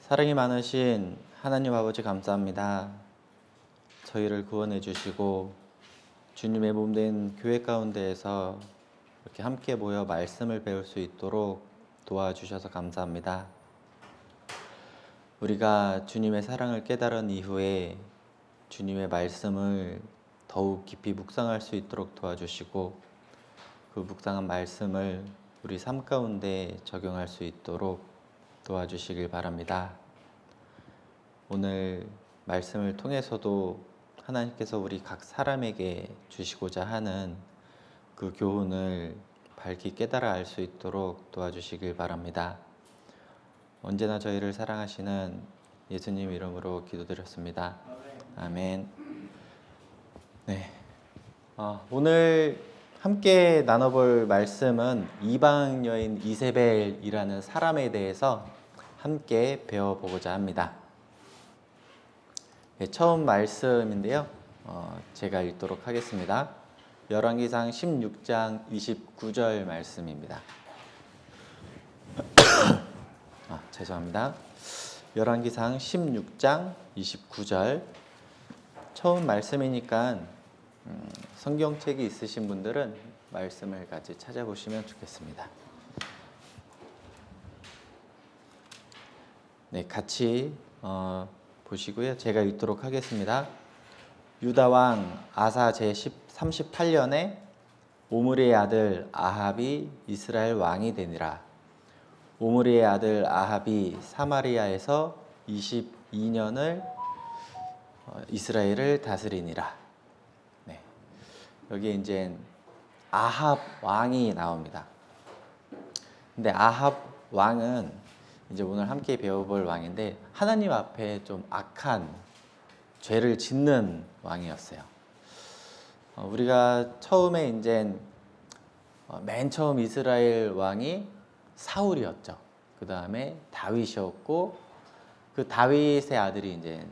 사랑이 많으신 하나님 아버지 감사합니다. 저희를 구원해 주시고 주님의 몸된 교회 가운데에서 이렇게 함께 모여 말씀을 배울 수 있도록 도와주셔서 감사합니다. 우리가 주님의 사랑을 깨달은 이후에 주님의 말씀을 더욱 깊이 묵상할 수 있도록 도와주시고 그 묵상한 말씀을 우리 삶 가운데 적용할 수 있도록 도와주시길 바랍니다. 오늘 말씀을 통해서도 하나님께서 우리 각 사람에게 주시고자 하는 그 교훈을 밝히 깨달아 알 수 있도록 도와주시길 바랍니다. 언제나 저희를 사랑하시는 예수님 이름으로 기도드렸습니다. 아멘. 네. 오늘 함께 나눠볼 말씀은 이방 여인 이세벨이라는 사람에 대해서 함께 배워보고자 합니다. 처음 말씀인데요. 제가 읽도록 하겠습니다. 열왕기상 16장 29절 말씀입니다. 죄송합니다. 열왕기상 16장 29절. 처음 말씀이니까 성경책이 있으신 분들은 말씀을 같이 찾아보시면 좋겠습니다. 네, 같이 보시고요. 제가 읽도록 하겠습니다. 유다 왕 아사 제38년에 오므리의 아들 아합이 이스라엘 왕이 되니라. 오므리의 아들 아합이 사마리아에서 22년을 이스라엘을 다스리니라. 네. 여기 이제 아합 왕이 나옵니다. 근데 아합 왕은 이제 오늘 함께 배워볼 왕인데 하나님 앞에 좀 악한 죄를 짓는 왕이었어요. 우리가 처음에 이제 맨 처음 이스라엘 왕이 사울이었죠. 그 다음에 다윗이었고 그 다윗의 아들이 이제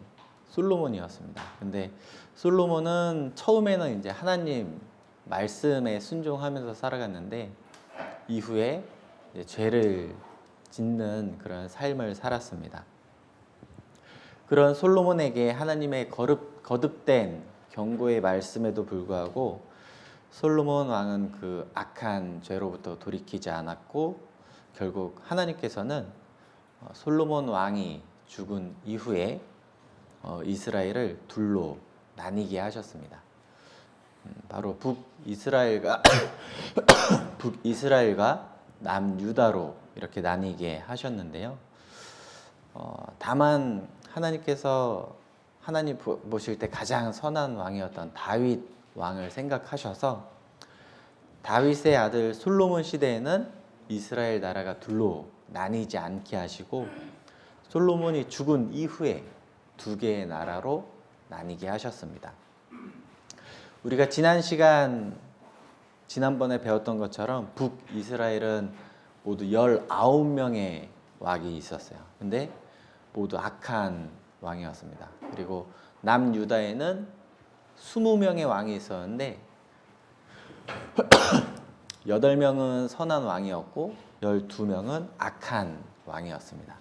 솔로몬이었습니다. 근데 솔로몬은 처음에는 이제 하나님 말씀에 순종하면서 살아갔는데 이후에 이제 죄를 짓는 그런 삶을 살았습니다. 그런 솔로몬에게 하나님의 거듭된 경고의 말씀에도 불구하고 솔로몬 왕은 그 악한 죄로부터 돌이키지 않았고 결국 하나님께서는 솔로몬 왕이 죽은 이후에 이스라엘을 둘로 나뉘게 하셨습니다. 바로 북이스라엘과 북이스라엘과 남유다로 이렇게 나뉘게 하셨는데요. 다만 하나님께서 하나님 보실 때 가장 선한 왕이었던 다윗 왕을 생각하셔서 다윗의 아들 솔로몬 시대에는 이스라엘 나라가 둘로 나뉘지 않게 하시고 솔로몬이 죽은 이후에 두 개의 나라로 나뉘게 하셨습니다. 우리가 지난번에 배웠던 것처럼 북이스라엘은 모두 19명의 왕이 있었어요. 근데 모두 악한 왕이었습니다. 그리고 남유다에는 20명의 왕이 있었는데 8명은 선한 왕이었고 12명은 악한 왕이었습니다.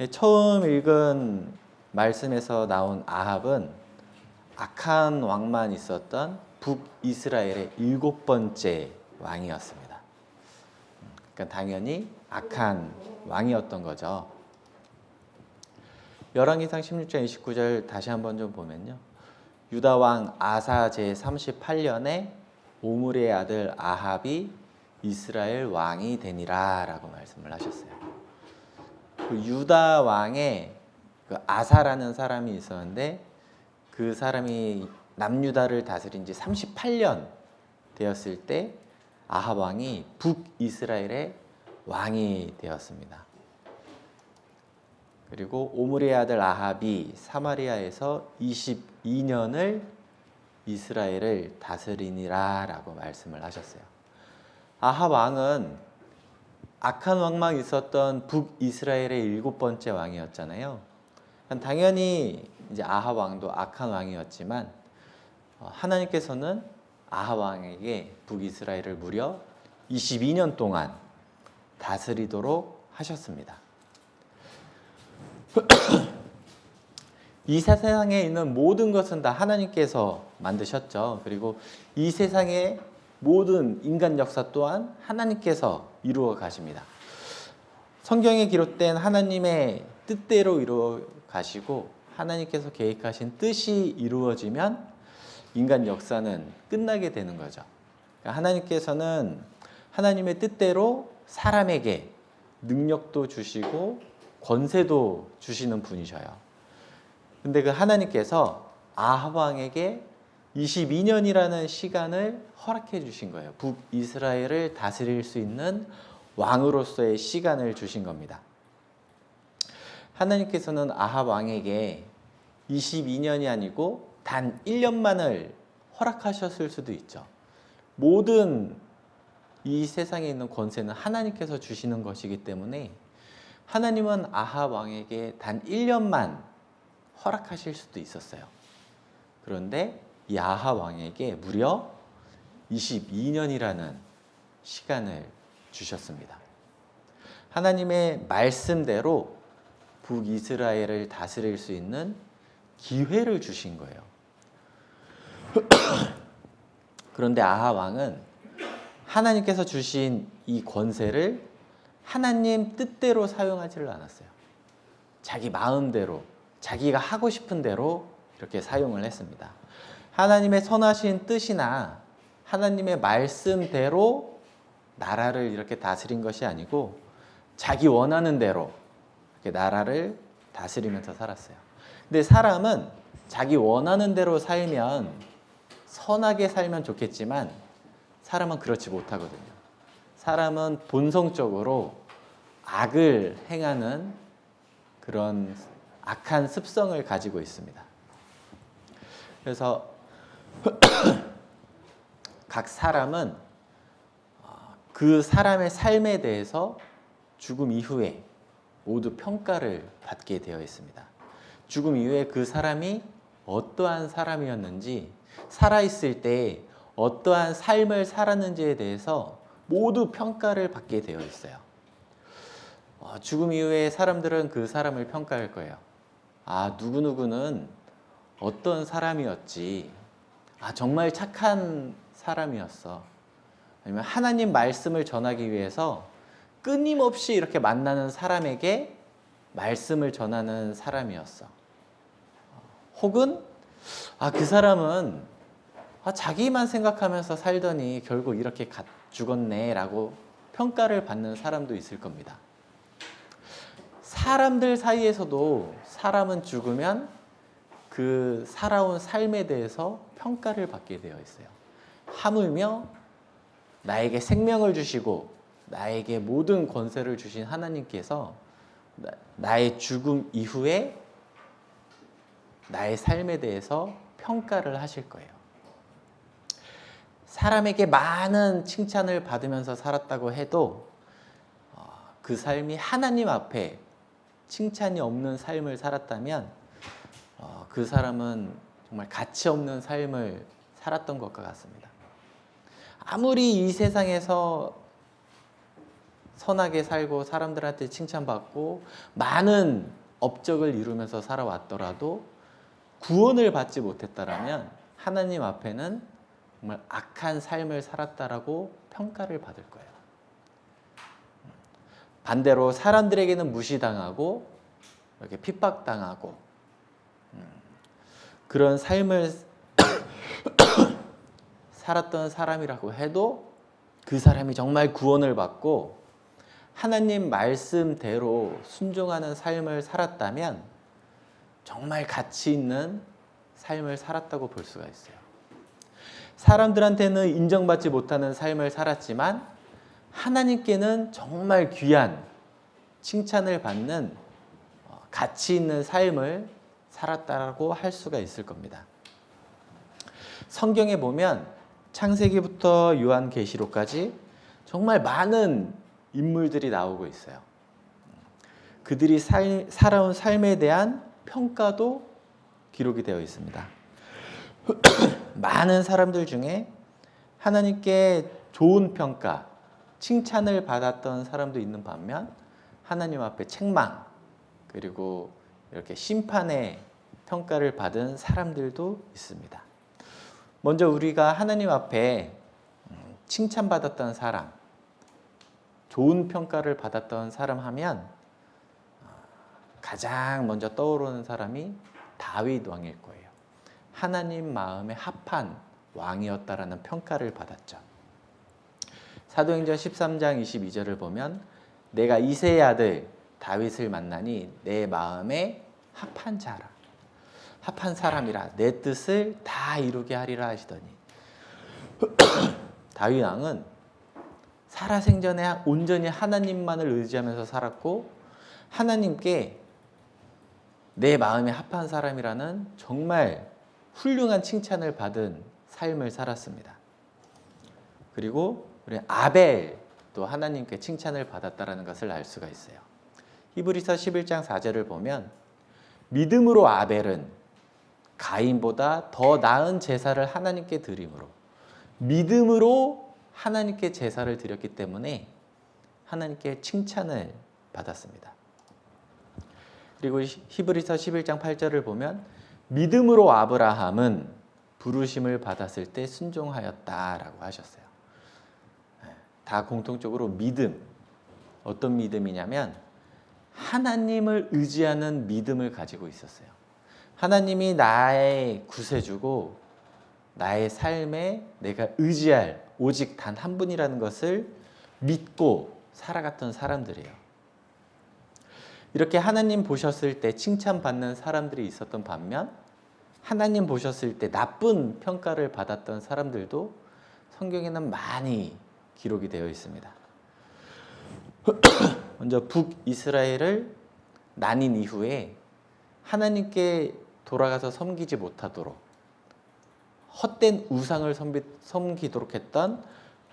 처음 읽은 말씀에서 나온 아합은 악한 왕만 있었던 북이스라엘의 7번째 왕이었습니다. 그러니까 당연히 악한 왕이었던 거죠. 열왕기상 16장 29절 다시 한번 좀 보면요. 유다 왕 아사 제38년에 오므리의 아들 아합이 이스라엘 왕이 되니라 라고 말씀을 하셨어요. 그 유다 왕의 그 아사라는 사람이 있었는데 그 사람이 남유다를 다스린 지 38년 되었을 때 아합 왕이 북이스라엘의 왕이 되었습니다. 그리고 오므리의 아들 아합이 사마리아에서 22년을 이스라엘을 다스리니라 라고 말씀을 하셨어요. 아합 왕은 악한 왕만 있었던 북이스라엘의 7번째 왕이었잖아요. 당연히 이제 아합 왕도 악한 왕이었지만 하나님께서는 아합 왕에게 북이스라엘을 무려 22년 동안 다스리도록 하셨습니다. 이 세상에 있는 모든 것은 다 하나님께서 만드셨죠. 그리고 이 세상의 모든 인간 역사 또한 하나님께서 이루어 가십니다. 성경에 기록된 하나님의 뜻대로 이루어 가시고 하나님께서 계획하신 뜻이 이루어지면 인간 역사는 끝나게 되는 거죠. 그러니까 하나님께서는 하나님의 뜻대로 사람에게 능력도 주시고 권세도 주시는 분이셔요. 근데 그 하나님께서 아합 왕에게 22년이라는 시간을 허락해 주신 거예요. 북이스라엘을 다스릴 수 있는 왕으로서의 시간을 주신 겁니다. 하나님께서는 아합 왕에게 22년이 아니고 단 1년만을 허락하셨을 수도 있죠. 모든 이 세상에 있는 권세는 하나님께서 주시는 것이기 때문에 하나님은 아합 왕에게 단 1년만 허락하실 수도 있었어요. 그런데 이 아합 왕에게 무려 22년이라는 시간을 주셨습니다. 하나님의 말씀대로 북이스라엘을 다스릴 수 있는 기회를 주신 거예요. 그런데 아합 왕은 하나님께서 주신 이 권세를 하나님 뜻대로 사용하지를 않았어요. 자기 마음대로, 자기가 하고 싶은 대로 이렇게 사용을 했습니다. 하나님의 선하신 뜻이나 하나님의 말씀대로 나라를 이렇게 다스린 것이 아니고 자기 원하는 대로 이렇게 나라를 다스리면서 살았어요. 근데 사람은 자기 원하는 대로 살면 선하게 살면 좋겠지만 사람은 그렇지 못하거든요. 사람은 본성적으로 악을 행하는 그런 악한 습성을 가지고 있습니다. 그래서 각 사람은 그 사람의 삶에 대해서 죽음 이후에 모두 평가를 받게 되어 있습니다. 죽음 이후에 그 사람이 어떠한 사람이었는지, 살아있을 때 어떠한 삶을 살았는지에 대해서 모두 평가를 받게 되어 있어요. 죽음 이후에 사람들은 그 사람을 평가할 거예요. 아, 누구누구는 어떤 사람이었지. 아, 정말 착한 사람이었어. 아니면 하나님 말씀을 전하기 위해서 끊임없이 이렇게 만나는 사람에게 말씀을 전하는 사람이었어. 혹은 그 사람은 자기만 생각하면서 살더니 결국 이렇게 죽었네 라고 평가를 받는 사람도 있을 겁니다. 사람들 사이에서도 사람은 죽으면 그 살아온 삶에 대해서 평가를 받게 되어 있어요. 하물며 나에게 생명을 주시고 나에게 모든 권세를 주신 하나님께서 나의 죽음 이후에 나의 삶에 대해서 평가를 하실 거예요. 사람에게 많은 칭찬을 받으면서 살았다고 해도 그 삶이 하나님 앞에 칭찬이 없는 삶을 살았다면 그 사람은 정말 가치 없는 삶을 살았던 것과 같습니다. 아무리 이 세상에서 선하게 살고 사람들한테 칭찬받고 많은 업적을 이루면서 살아왔더라도 구원을 받지 못했다라면 하나님 앞에는 정말 악한 삶을 살았다라고 평가를 받을 거예요. 반대로 사람들에게는 무시당하고 이렇게 핍박당하고 그런 삶을 살았던 사람이라고 해도 그 사람이 정말 구원을 받고 하나님 말씀대로 순종하는 삶을 살았다면 정말 가치 있는 삶을 살았다고 볼 수가 있어요. 사람들한테는 인정받지 못하는 삶을 살았지만 하나님께는 정말 귀한 칭찬을 받는 가치 있는 삶을 살았다고 할 수가 있을 겁니다. 성경에 보면 창세기부터 요한계시록까지 정말 많은 인물들이 나오고 있어요. 그들이 살아온 삶에 대한 평가도 기록이 되어 있습니다. 많은 사람들 중에 하나님께 좋은 평가, 칭찬을 받았던 사람도 있는 반면 하나님 앞에 책망, 그리고 이렇게 심판의 평가를 받은 사람들도 있습니다. 먼저 우리가 하나님 앞에 칭찬받았던 사람, 좋은 평가를 받았던 사람 하면 가장 먼저 떠오르는 사람이 다윗 왕일 거예요. 하나님 마음에 합한 왕이었다라는 평가를 받았죠. 사도행전 13장 22절을 보면 내가 이새의 아들 다윗을 만나니 내 마음에 합한 자라, 합한 사람이라 내 뜻을 다 이루게 하리라 하시더니 다윗 왕은 살아생전에 온전히 하나님만을 의지하면서 살았고 하나님께 내 마음에 합한 사람이라는 정말 훌륭한 칭찬을 받은 삶을 살았습니다. 그리고 우리 아벨도 하나님께 칭찬을 받았다는 것을 알 수가 있어요. 히브리서 11장 4절을 보면 믿음으로 아벨은 가인보다 더 나은 제사를 하나님께 드림으로 믿음으로 하나님께 제사를 드렸기 때문에 하나님께 칭찬을 받았습니다. 그리고 히브리서 11장 8절을 보면 믿음으로 아브라함은 부르심을 받았을 때 순종하였다라고 하셨어요. 다 공통적으로 믿음, 어떤 믿음이냐면 하나님을 의지하는 믿음을 가지고 있었어요. 하나님이 나의 구세주고 나의 삶에 내가 의지할 오직 단 한 분이라는 것을 믿고 살아갔던 사람들이에요. 이렇게 하나님 보셨을 때 칭찬받는 사람들이 있었던 반면 하나님 보셨을 때 나쁜 평가를 받았던 사람들도 성경에는 많이 기록이 되어 있습니다. 먼저 북이스라엘을 나뉜 이후에 하나님께 돌아가서 섬기지 못하도록 헛된 우상을 섬기도록 했던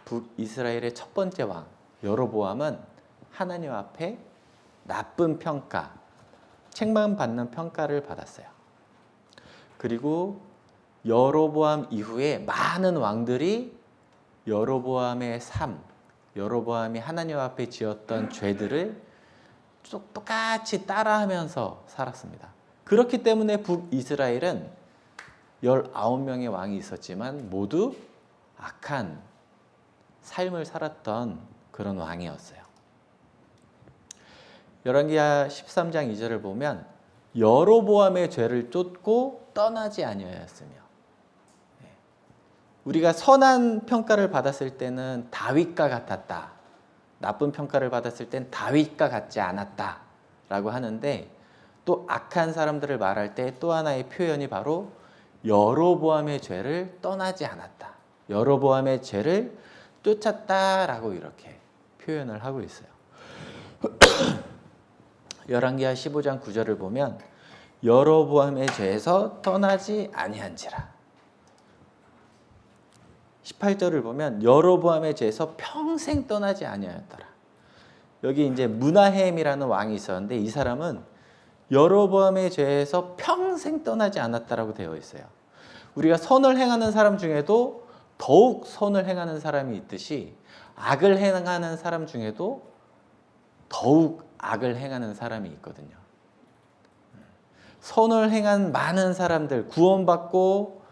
북이스라엘의 첫 번째 왕 여로보암은 하나님 앞에 나쁜 평가, 책망받는 평가를 받았어요. 그리고 여로보암 이후에 많은 왕들이 여로보암의 삶, 여로보암이 하나님 앞에 지었던 죄들을 똑같이 따라하면서 살았습니다. 그렇기 때문에 북이스라엘은 19명의 왕이 있었지만 모두 악한 삶을 살았던 그런 왕이었어요. 열왕기하 13장 2절을 보면 여로보암의 죄를 쫓고 떠나지 아니하였으며 우리가 선한 평가를 받았을 때는 다윗과 같았다. 나쁜 평가를 받았을 땐 다윗과 같지 않았다 라고 하는데 또 악한 사람들을 말할 때 또 하나의 표현이 바로 여로보암의 죄를 떠나지 않았다. 여로보암의 죄를 쫓았다라고 이렇게 표현을 하고 있어요. 열왕기하 15장 9절을 보면 여로보암의 죄에서 떠나지 아니한지라. 18절을 보면 여로보암의 죄에서 평생 떠나지 아니하였더라. 여기 이제 므나헴이라는 왕이 있었는데 이 사람은 여로보암의 죄에서 평생 떠나지 않았다라고 되어 있어요. 우리가 선을 행하는 사람 중에도 더욱 선을 행하는 사람이 있듯이 악을 행하는 사람 중에도 더욱 악을 행하는 사람이 있거든요. 선을 행한 많은 사람들, 구원받고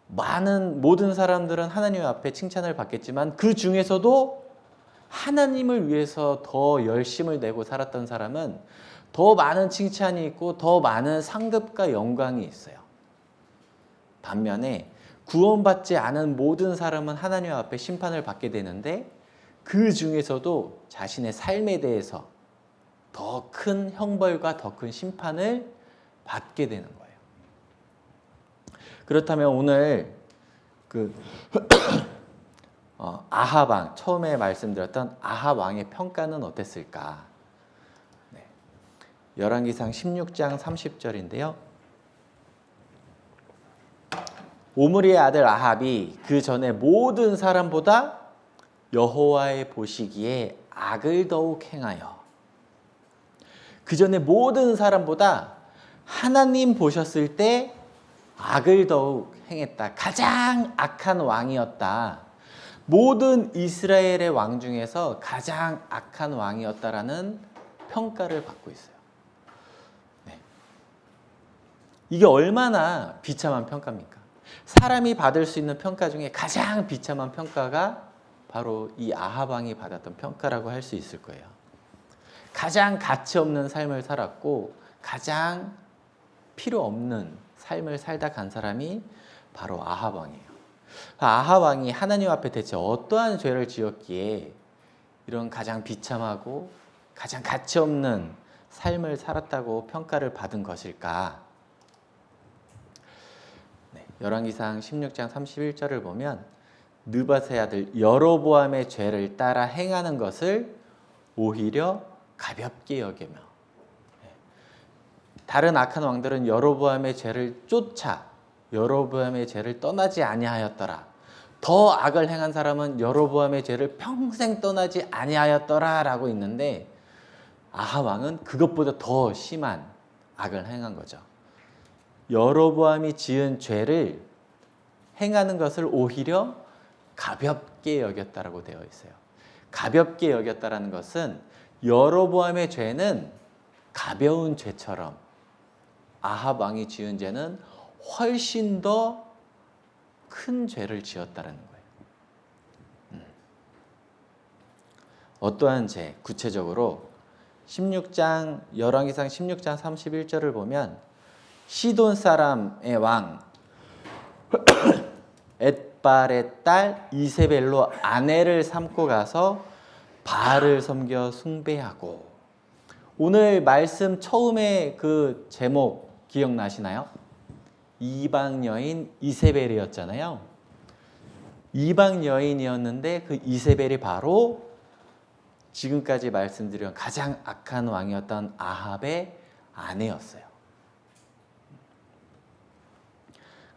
모든 사람들은 하나님 앞에 칭찬을 받겠지만 그 중에서도 하나님을 위해서 더 열심을 내고 살았던 사람은 더 많은 칭찬이 있고 더 많은 상급과 영광이 있어요. 반면에 구원받지 않은 모든 사람은 하나님 앞에 심판을 받게 되는데 그 중에서도 자신의 삶에 대해서 더 큰 형벌과 더 큰 심판을 받게 되는 거예요. 그렇다면 오늘 아합 왕, 처음에 말씀드렸던 아합 왕의 평가는 어땠을까? 열왕기상 16장 30절인데요. 오므리의 아들 아합이 그 전에 모든 사람보다 여호와의 보시기에 악을 더욱 행하여 그 전에 모든 사람보다 하나님 보셨을 때 악을 더욱 행했다. 가장 악한 왕이었다. 모든 이스라엘의 왕 중에서 가장 악한 왕이었다라는 평가를 받고 있어요. 이게 얼마나 비참한 평가입니까? 사람이 받을 수 있는 평가 중에 가장 비참한 평가가 바로 이 아합 왕이 받았던 평가라고 할 수 있을 거예요. 가장 가치 없는 삶을 살았고 가장 필요 없는 삶을 살다 간 사람이 바로 아합 왕이에요. 아합 왕이 하나님 앞에 대체 어떠한 죄를 지었기에 이런 가장 비참하고 가장 가치 없는 삶을 살았다고 평가를 받은 것일까? 열왕기상 16장 31절을 보면 느밧의 아들 여로보암의 죄를 따라 행하는 것을 오히려 가볍게 여기며, 다른 악한 왕들은 여로보암의 죄를 쫓아 여로보암의 죄를 떠나지 아니하였더라. 더 악을 행한 사람은 여로보암의 죄를 평생 떠나지 아니하였더라 라고 있는데, 아합 왕은 그것보다 더 심한 악을 행한 거죠. 여로보암이 지은 죄를 행하는 것을 오히려 가볍게 여겼다라고 되어 있어요. 가볍게 여겼다라는 것은 여로보암의 죄는 가벼운 죄처럼 아합 왕이 지은 죄는 훨씬 더 큰 죄를 지었다라는 거예요. 어떠한 죄? 구체적으로 열왕기상 16장 31절을 보면 시돈 사람의 왕 엣발의 딸 이세벨로 아내를 삼고 가서 바알을 섬겨 숭배하고. 오늘 말씀 처음에 그 제목 기억나시나요? 이방 여인 이세벨이었잖아요. 이방 여인이었는데 그 이세벨이 바로 지금까지 말씀드린 가장 악한 왕이었던 아합의 아내였어요.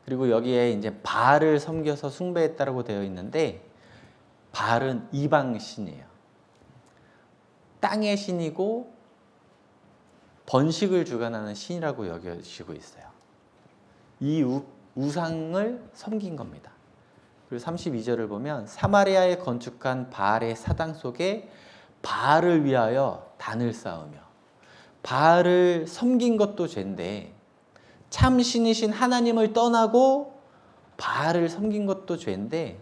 그리고 여기에 이제 바알을 섬겨서 숭배했다라고 되어 있는데, 바알은 이방 신이에요. 땅의 신이고 번식을 주관하는 신이라고 여겨지고 있어요. 이 우상을 섬긴 겁니다. 그리고 32절을 보면 사마리아에 건축한 바알의 사당 속에 바알을 위하여 단을 쌓으며. 바알을 섬긴 것도 죄인데 참 신이신 하나님을 떠나고 바알을 섬긴 것도 죄인데,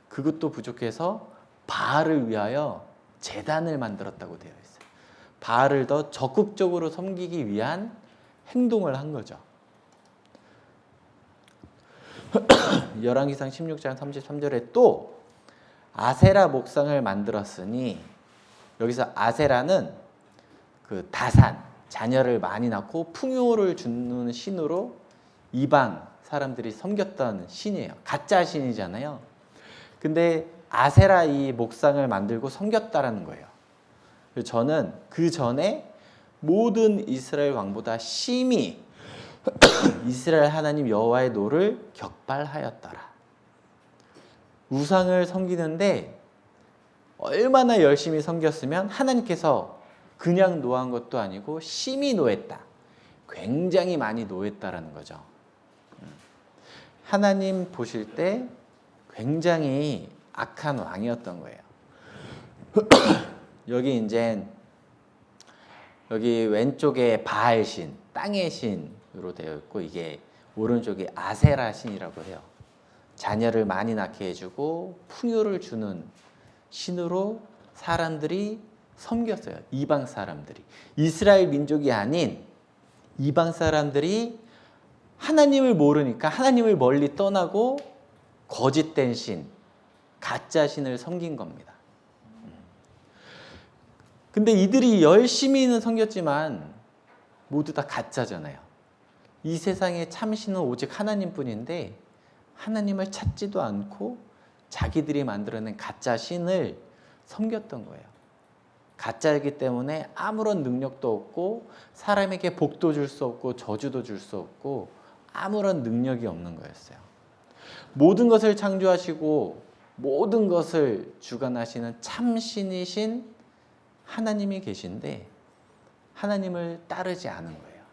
그것도 부족해서 바알을 위하여 제단을 만들었다고 되어 있어요. 바알을 더 적극적으로 섬기기 위한 행동을 한 거죠. 열왕기상 16장 33절에 또 아세라 목상을 만들었으니, 여기서 아세라는 그 다산, 자녀를 많이 낳고 풍요를 주는 신으로 이방 사람들이 섬겼던 신이에요. 가짜 신이잖아요. 근데 아세라 이 목상을 만들고 섬겼다라는 거예요. 저는 그 전에 모든 이스라엘 왕보다 심히 이스라엘 하나님 여호와의 노를 격발하였더라. 우상을 섬기는데 얼마나 열심히 섬겼으면 하나님께서 그냥 노한 것도 아니고 심히 노했다. 굉장히 많이 노했다라는 거죠. 하나님 보실 때 굉장히 악한 왕이었던 거예요. 여기 이제 여기 왼쪽에 바알 신, 땅의 신으로 되어 있고, 이게 오른쪽에 아세라 신이라고 해요. 자녀를 많이 낳게 해주고 풍요를 주는 신으로 사람들이 섬겼어요. 이방 사람들이. 이스라엘 민족이 아닌 이방 사람들이 하나님을 모르니까 하나님을 멀리 떠나고 거짓된 신, 가짜 신을 섬긴 겁니다. 근데 이들이 열심히는 섬겼지만 모두 다 가짜잖아요. 이 세상의 참신은 오직 하나님뿐인데 하나님을 찾지도 않고 자기들이 만들어낸 가짜 신을 섬겼던 거예요. 가짜이기 때문에 아무런 능력도 없고 사람에게 복도 줄 수 없고 저주도 줄 수 없고 아무런 능력이 없는 거였어요. 모든 것을 창조하시고 모든 것을 주관하시는 참신이신 하나님이 계신데 하나님을 따르지 않은 거예요.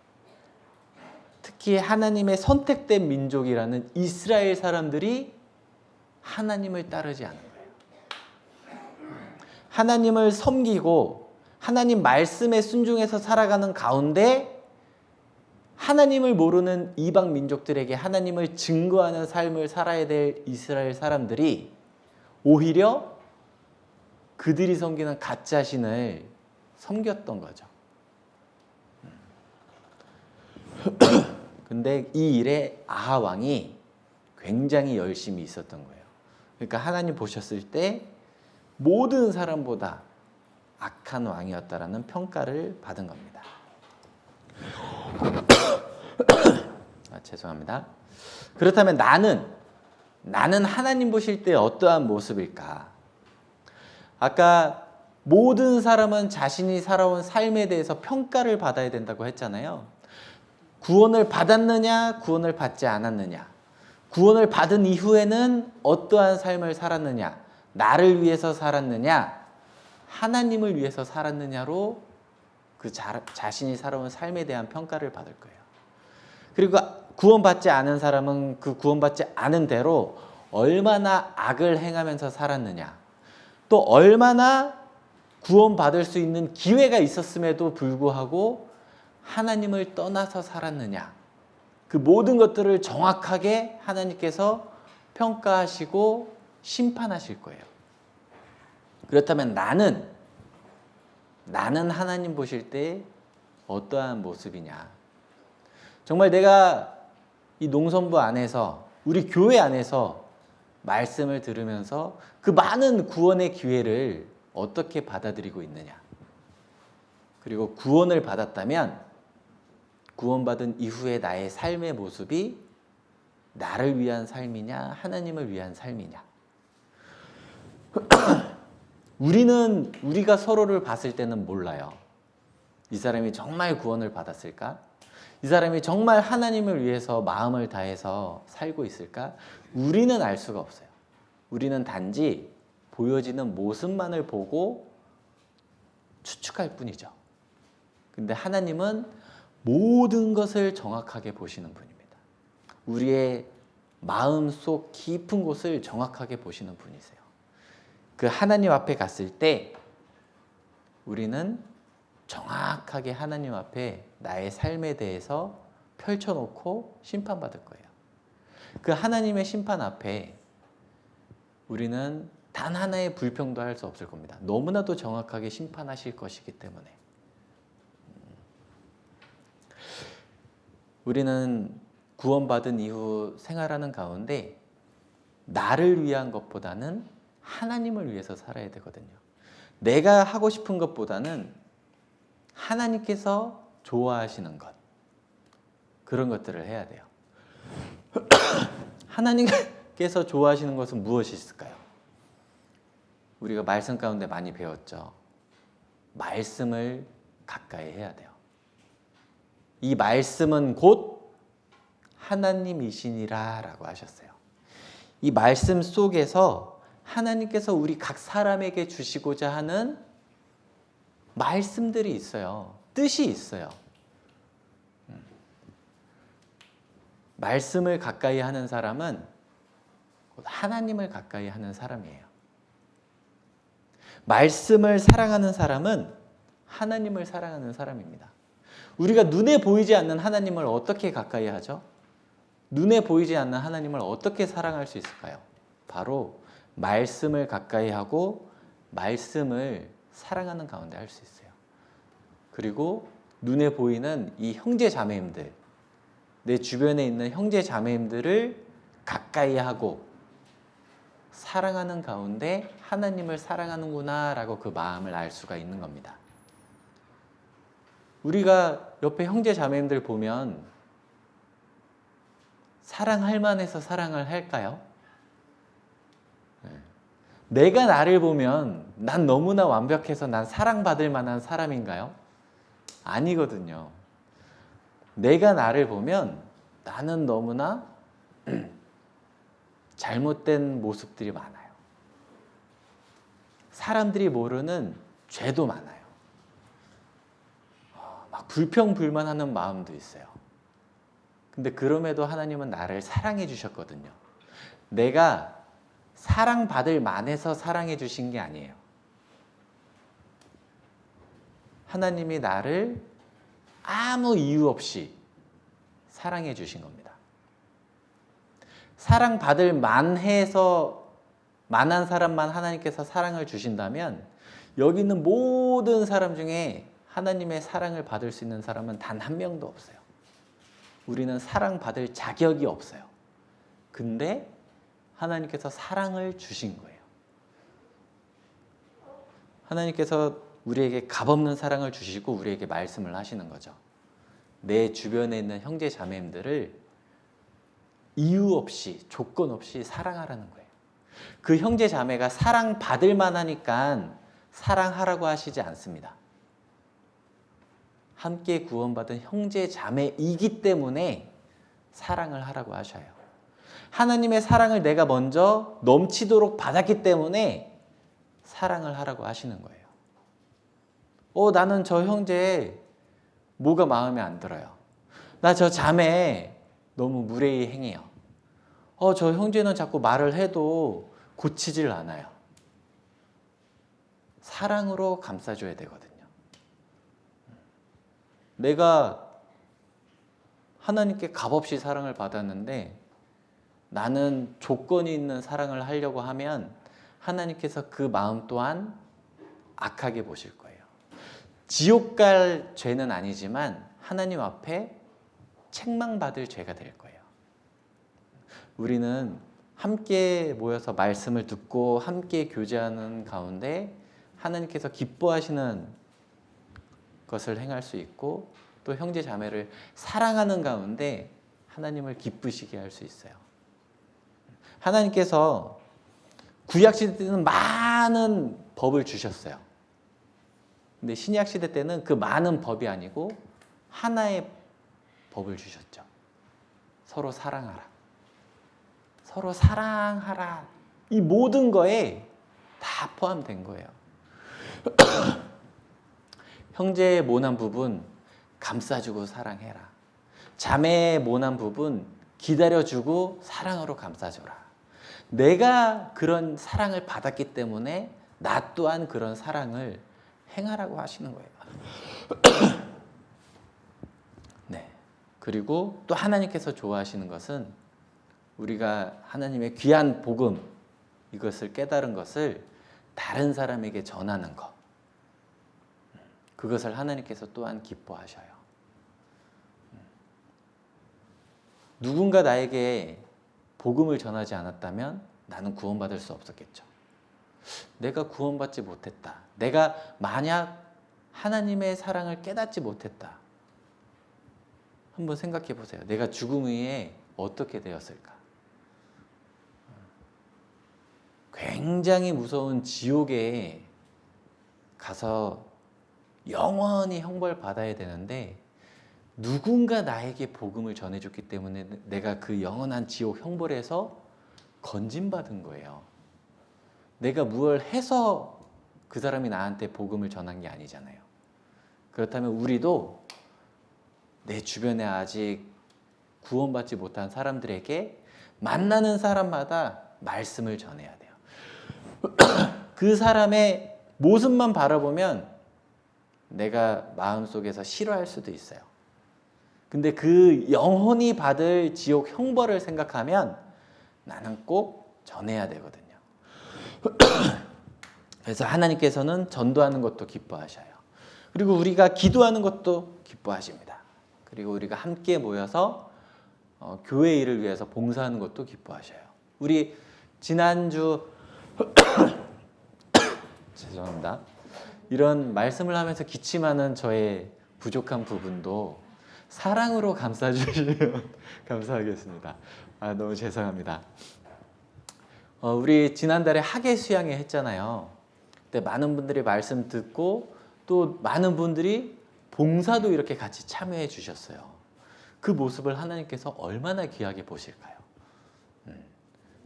특히 하나님의 선택된 민족이라는 이스라엘 사람들이 하나님을 따르지 않은 거예요. 하나님을 섬기고 하나님 말씀에 순종해서 살아가는 가운데 하나님을 모르는 이방 민족들에게 하나님을 증거하는 삶을 살아야 될 이스라엘 사람들이 오히려 그들이 섬기는 가짜 신을 섬겼던 거죠. 근데 이 일에 아하 왕이 굉장히 열심히 있었던 거예요. 그러니까 하나님 보셨을 때 모든 사람보다 악한 왕이었다라는 평가를 받은 겁니다. 죄송합니다. 그렇다면 나는 하나님 보실 때 어떠한 모습일까? 아까 모든 사람은 자신이 살아온 삶에 대해서 평가를 받아야 된다고 했잖아요. 구원을 받았느냐, 구원을 받지 않았느냐. 구원을 받은 이후에는 어떠한 삶을 살았느냐, 나를 위해서 살았느냐, 하나님을 위해서 살았느냐로 그 자신이 살아온 삶에 대한 평가를 받을 거예요. 그리고 구원받지 않은 사람은 그 구원받지 않은 대로 얼마나 악을 행하면서 살았느냐, 또 얼마나 구원받을 수 있는 기회가 있었음에도 불구하고 하나님을 떠나서 살았느냐, 그 모든 것들을 정확하게 하나님께서 평가하시고 심판하실 거예요. 그렇다면 나는 하나님 보실 때 어떠한 모습이냐? 정말 내가 이 농성부 안에서, 우리 교회 안에서 말씀을 들으면서 그 많은 구원의 기회를 어떻게 받아들이고 있느냐? 그리고 구원을 받았다면 구원받은 이후의 나의 삶의 모습이 나를 위한 삶이냐, 하나님을 위한 삶이냐? 우리가 서로를 봤을 때는 몰라요. 이 사람이 정말 구원을 받았을까? 이 사람이 정말 하나님을 위해서 마음을 다해서 살고 있을까? 우리는 알 수가 없어요. 우리는 단지 보여지는 모습만을 보고 추측할 뿐이죠. 근데 하나님은 모든 것을 정확하게 보시는 분입니다. 우리의 마음속 깊은 곳을 정확하게 보시는 분이세요. 그 하나님 앞에 갔을 때 우리는 정확하게 하나님 앞에 나의 삶에 대해서 펼쳐놓고 심판받을 거예요. 그 하나님의 심판 앞에 우리는 단 하나의 불평도 할 수 없을 겁니다. 너무나도 정확하게 심판하실 것이기 때문에. 우리는 구원받은 이후 생활하는 가운데 나를 위한 것보다는 하나님을 위해서 살아야 되거든요. 내가 하고 싶은 것보다는 하나님께서 좋아하시는 것, 그런 것들을 해야 돼요. 하나님께서 좋아하시는 것은 무엇이 있을까요? 우리가 말씀 가운데 많이 배웠죠. 말씀을 가까이 해야 돼요. 이 말씀은 곧 하나님이시니라 라고 하셨어요. 이 말씀 속에서 하나님께서 우리 각 사람에게 주시고자 하는 말씀들이 있어요. 뜻이 있어요. 말씀을 가까이 하는 사람은 하나님을 가까이 하는 사람이에요. 말씀을 사랑하는 사람은 하나님을 사랑하는 사람입니다. 우리가 눈에 보이지 않는 하나님을 어떻게 가까이 하죠? 눈에 보이지 않는 하나님을 어떻게 사랑할 수 있을까요? 바로 말씀을 가까이 하고 말씀을 사랑하는 가운데 할 수 있어요. 그리고 눈에 보이는 이 형제 자매님들, 내 주변에 있는 형제 자매님들을 가까이 하고 사랑하는 가운데 하나님을 사랑하는구나 라고 그 마음을 알 수가 있는 겁니다. 우리가 옆에 형제 자매님들 보면 사랑할 만해서 사랑을 할까요? 내가 나를 보면 난 너무나 완벽해서 난 사랑받을 만한 사람인가요? 아니거든요. 내가 나를 보면 나는 너무나 잘못된 모습들이 많아요. 사람들이 모르는 죄도 많아요. 막 불평불만하는 마음도 있어요. 근데 그럼에도 하나님은 나를 사랑해 주셨거든요. 내가 사랑받을 만해서 사랑해 주신 게 아니에요. 하나님이 나를 아무 이유 없이 사랑해 주신 겁니다. 사랑받을 만해서 만한 사람만 하나님께서 사랑을 주신다면 여기 있는 모든 사람 중에 하나님의 사랑을 받을 수 있는 사람은 단 한 명도 없어요. 우리는 사랑받을 자격이 없어요. 근데 하나님께서 사랑을 주신 거예요. 하나님께서 우리에게 값없는 사랑을 주시고 우리에게 말씀을 하시는 거죠. 내 주변에 있는 형제 자매님들을 이유 없이 조건 없이 사랑하라는 거예요. 그 형제 자매가 사랑받을 만하니까 사랑하라고 하시지 않습니다. 함께 구원받은 형제 자매이기 때문에 사랑을 하라고 하셔요. 하나님의 사랑을 내가 먼저 넘치도록 받았기 때문에 사랑을 하라고 하시는 거예요. 나는 저 형제 뭐가 마음에 안 들어요. 나 저 자매 너무 무례히 행해요. 저 형제는 자꾸 말을 해도 고치질 않아요. 사랑으로 감싸줘야 되거든요. 내가 하나님께 값없이 사랑을 받았는데 나는 조건이 있는 사랑을 하려고 하면 하나님께서 그 마음 또한 악하게 보실 거예요. 지옥 갈 죄는 아니지만 하나님 앞에 책망받을 죄가 될 거예요. 우리는 함께 모여서 말씀을 듣고 함께 교제하는 가운데 하나님께서 기뻐하시는 것을 행할 수 있고 또 형제 자매를 사랑하는 가운데 하나님을 기쁘시게 할 수 있어요. 하나님께서 구약시대 때는 많은 법을 주셨어요. 근데 신약시대 때는 그 많은 법이 아니고 하나의 법을 주셨죠. 서로 사랑하라. 서로 사랑하라. 이 모든 거에 다 포함된 거예요. 형제의 모난 부분 감싸주고 사랑해라. 자매의 모난 부분 기다려주고 사랑으로 감싸줘라. 내가 그런 사랑을 받았기 때문에 나 또한 그런 사랑을 행하라고 하시는 거예요. 네. 그리고 또 하나님께서 좋아하시는 것은 우리가 하나님의 귀한 복음 이것을 깨달은 것을 다른 사람에게 전하는 것. 그것을 하나님께서 또한 기뻐하셔요. 누군가 나에게 복음을 전하지 않았다면 나는 구원받을 수 없었겠죠. 내가 구원받지 못했다. 내가 만약 하나님의 사랑을 깨닫지 못했다. 한번 생각해 보세요. 내가 죽음 후에 어떻게 되었을까? 굉장히 무서운 지옥에 가서 영원히 형벌받아야 되는데 누군가 나에게 복음을 전해줬기 때문에 내가 그 영원한 지옥 형벌에서 건진받은 거예요. 내가 무엇을 해서 그 사람이 나한테 복음을 전한 게 아니잖아요. 그렇다면 우리도 내 주변에 아직 구원받지 못한 사람들에게 만나는 사람마다 말씀을 전해야 돼요. 그 사람의 모습만 바라보면 내가 마음속에서 싫어할 수도 있어요. 근데 그 영혼이 받을 지옥 형벌을 생각하면 나는 꼭 전해야 되거든요. 그래서 하나님께서는 전도하는 것도 기뻐하셔요. 그리고 우리가 기도하는 것도 기뻐하십니다. 그리고 우리가 함께 모여서 교회 일을 위해서 봉사하는 것도 기뻐하셔요. 우리 지난주 죄송합니다. 이런 말씀을 하면서 기침하는 저의 부족한 부분도 사랑으로 감싸주시면 감사하겠습니다. 너무 죄송합니다. 우리 지난달에 학예 수양회 했잖아요. 그때 많은 분들이 말씀 듣고 또 많은 분들이 봉사도 이렇게 같이 참여해 주셨어요. 그 모습을 하나님께서 얼마나 귀하게 보실까요?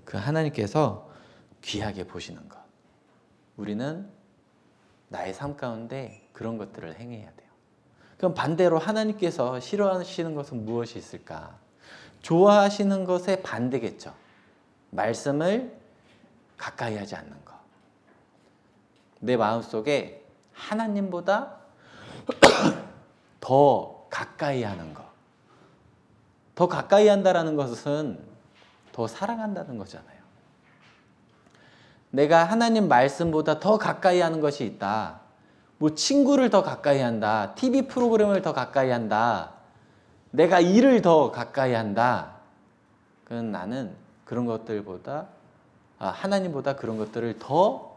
그 하나님께서 귀하게 보시는 것. 우리는 나의 삶 가운데 그런 것들을 행해야 돼요. 그럼 반대로 하나님께서 싫어하시는 것은 무엇이 있을까? 좋아하시는 것의 반대겠죠. 말씀을 가까이 하지 않는 것. 내 마음속에 하나님보다 더 가까이 하는 것. 더 가까이 한다라는 것은 더 사랑한다는 거잖아요. 내가 하나님 말씀보다 더 가까이 하는 것이 있다. 뭐 친구를 더 가까이 한다. TV 프로그램을 더 가까이 한다. 내가 일을 더 가까이 한다. 그건 나는 그런 것들보다 하나님보다 그런 것들을 더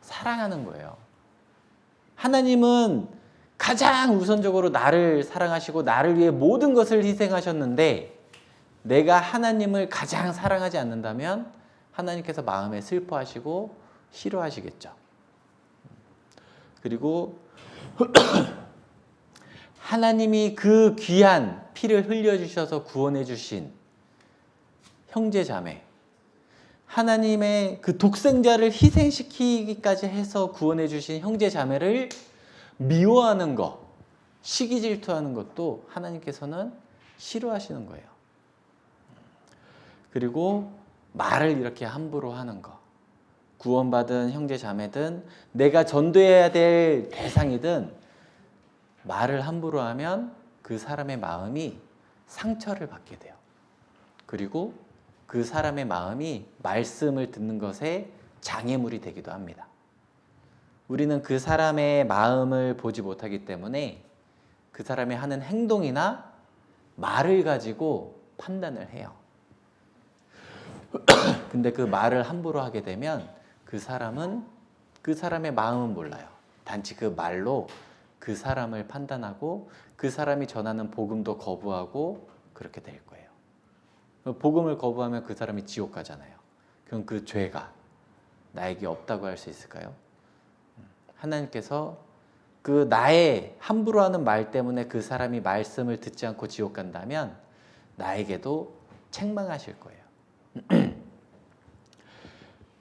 사랑하는 거예요. 하나님은 가장 우선적으로 나를 사랑하시고 나를 위해 모든 것을 희생하셨는데 내가 하나님을 가장 사랑하지 않는다면 하나님께서 마음에 슬퍼하시고 싫어하시겠죠. 그리고 하나님이 그 귀한 피를 흘려주셔서 구원해 주신 형제 자매, 하나님의 그 독생자를 희생시키기까지 해서 구원해 주신 형제 자매를 미워하는 것, 시기 질투하는 것도 하나님께서는 싫어하시는 거예요. 그리고 말을 이렇게 함부로 하는 것, 구원받은 형제 자매든 내가 전도해야 될 대상이든 말을 함부로 하면 그 사람의 마음이 상처를 받게 돼요. 그리고 그 사람의 마음이 말씀을 듣는 것에 장애물이 되기도 합니다. 우리는 그 사람의 마음을 보지 못하기 때문에 그 사람이 하는 행동이나 말을 가지고 판단을 해요. 근데 그 말을 함부로 하게 되면 그 사람의 마음은 몰라요. 단지 그 말로 그 사람을 판단하고 그 사람이 전하는 복음도 거부하고 그렇게 될 거예요. 복음을 거부하면 그 사람이 지옥 가잖아요. 그럼 그 죄가 나에게 없다고 할 수 있을까요? 하나님께서 그 나의 함부로 하는 말 때문에 그 사람이 말씀을 듣지 않고 지옥 간다면 나에게도 책망하실 거예요.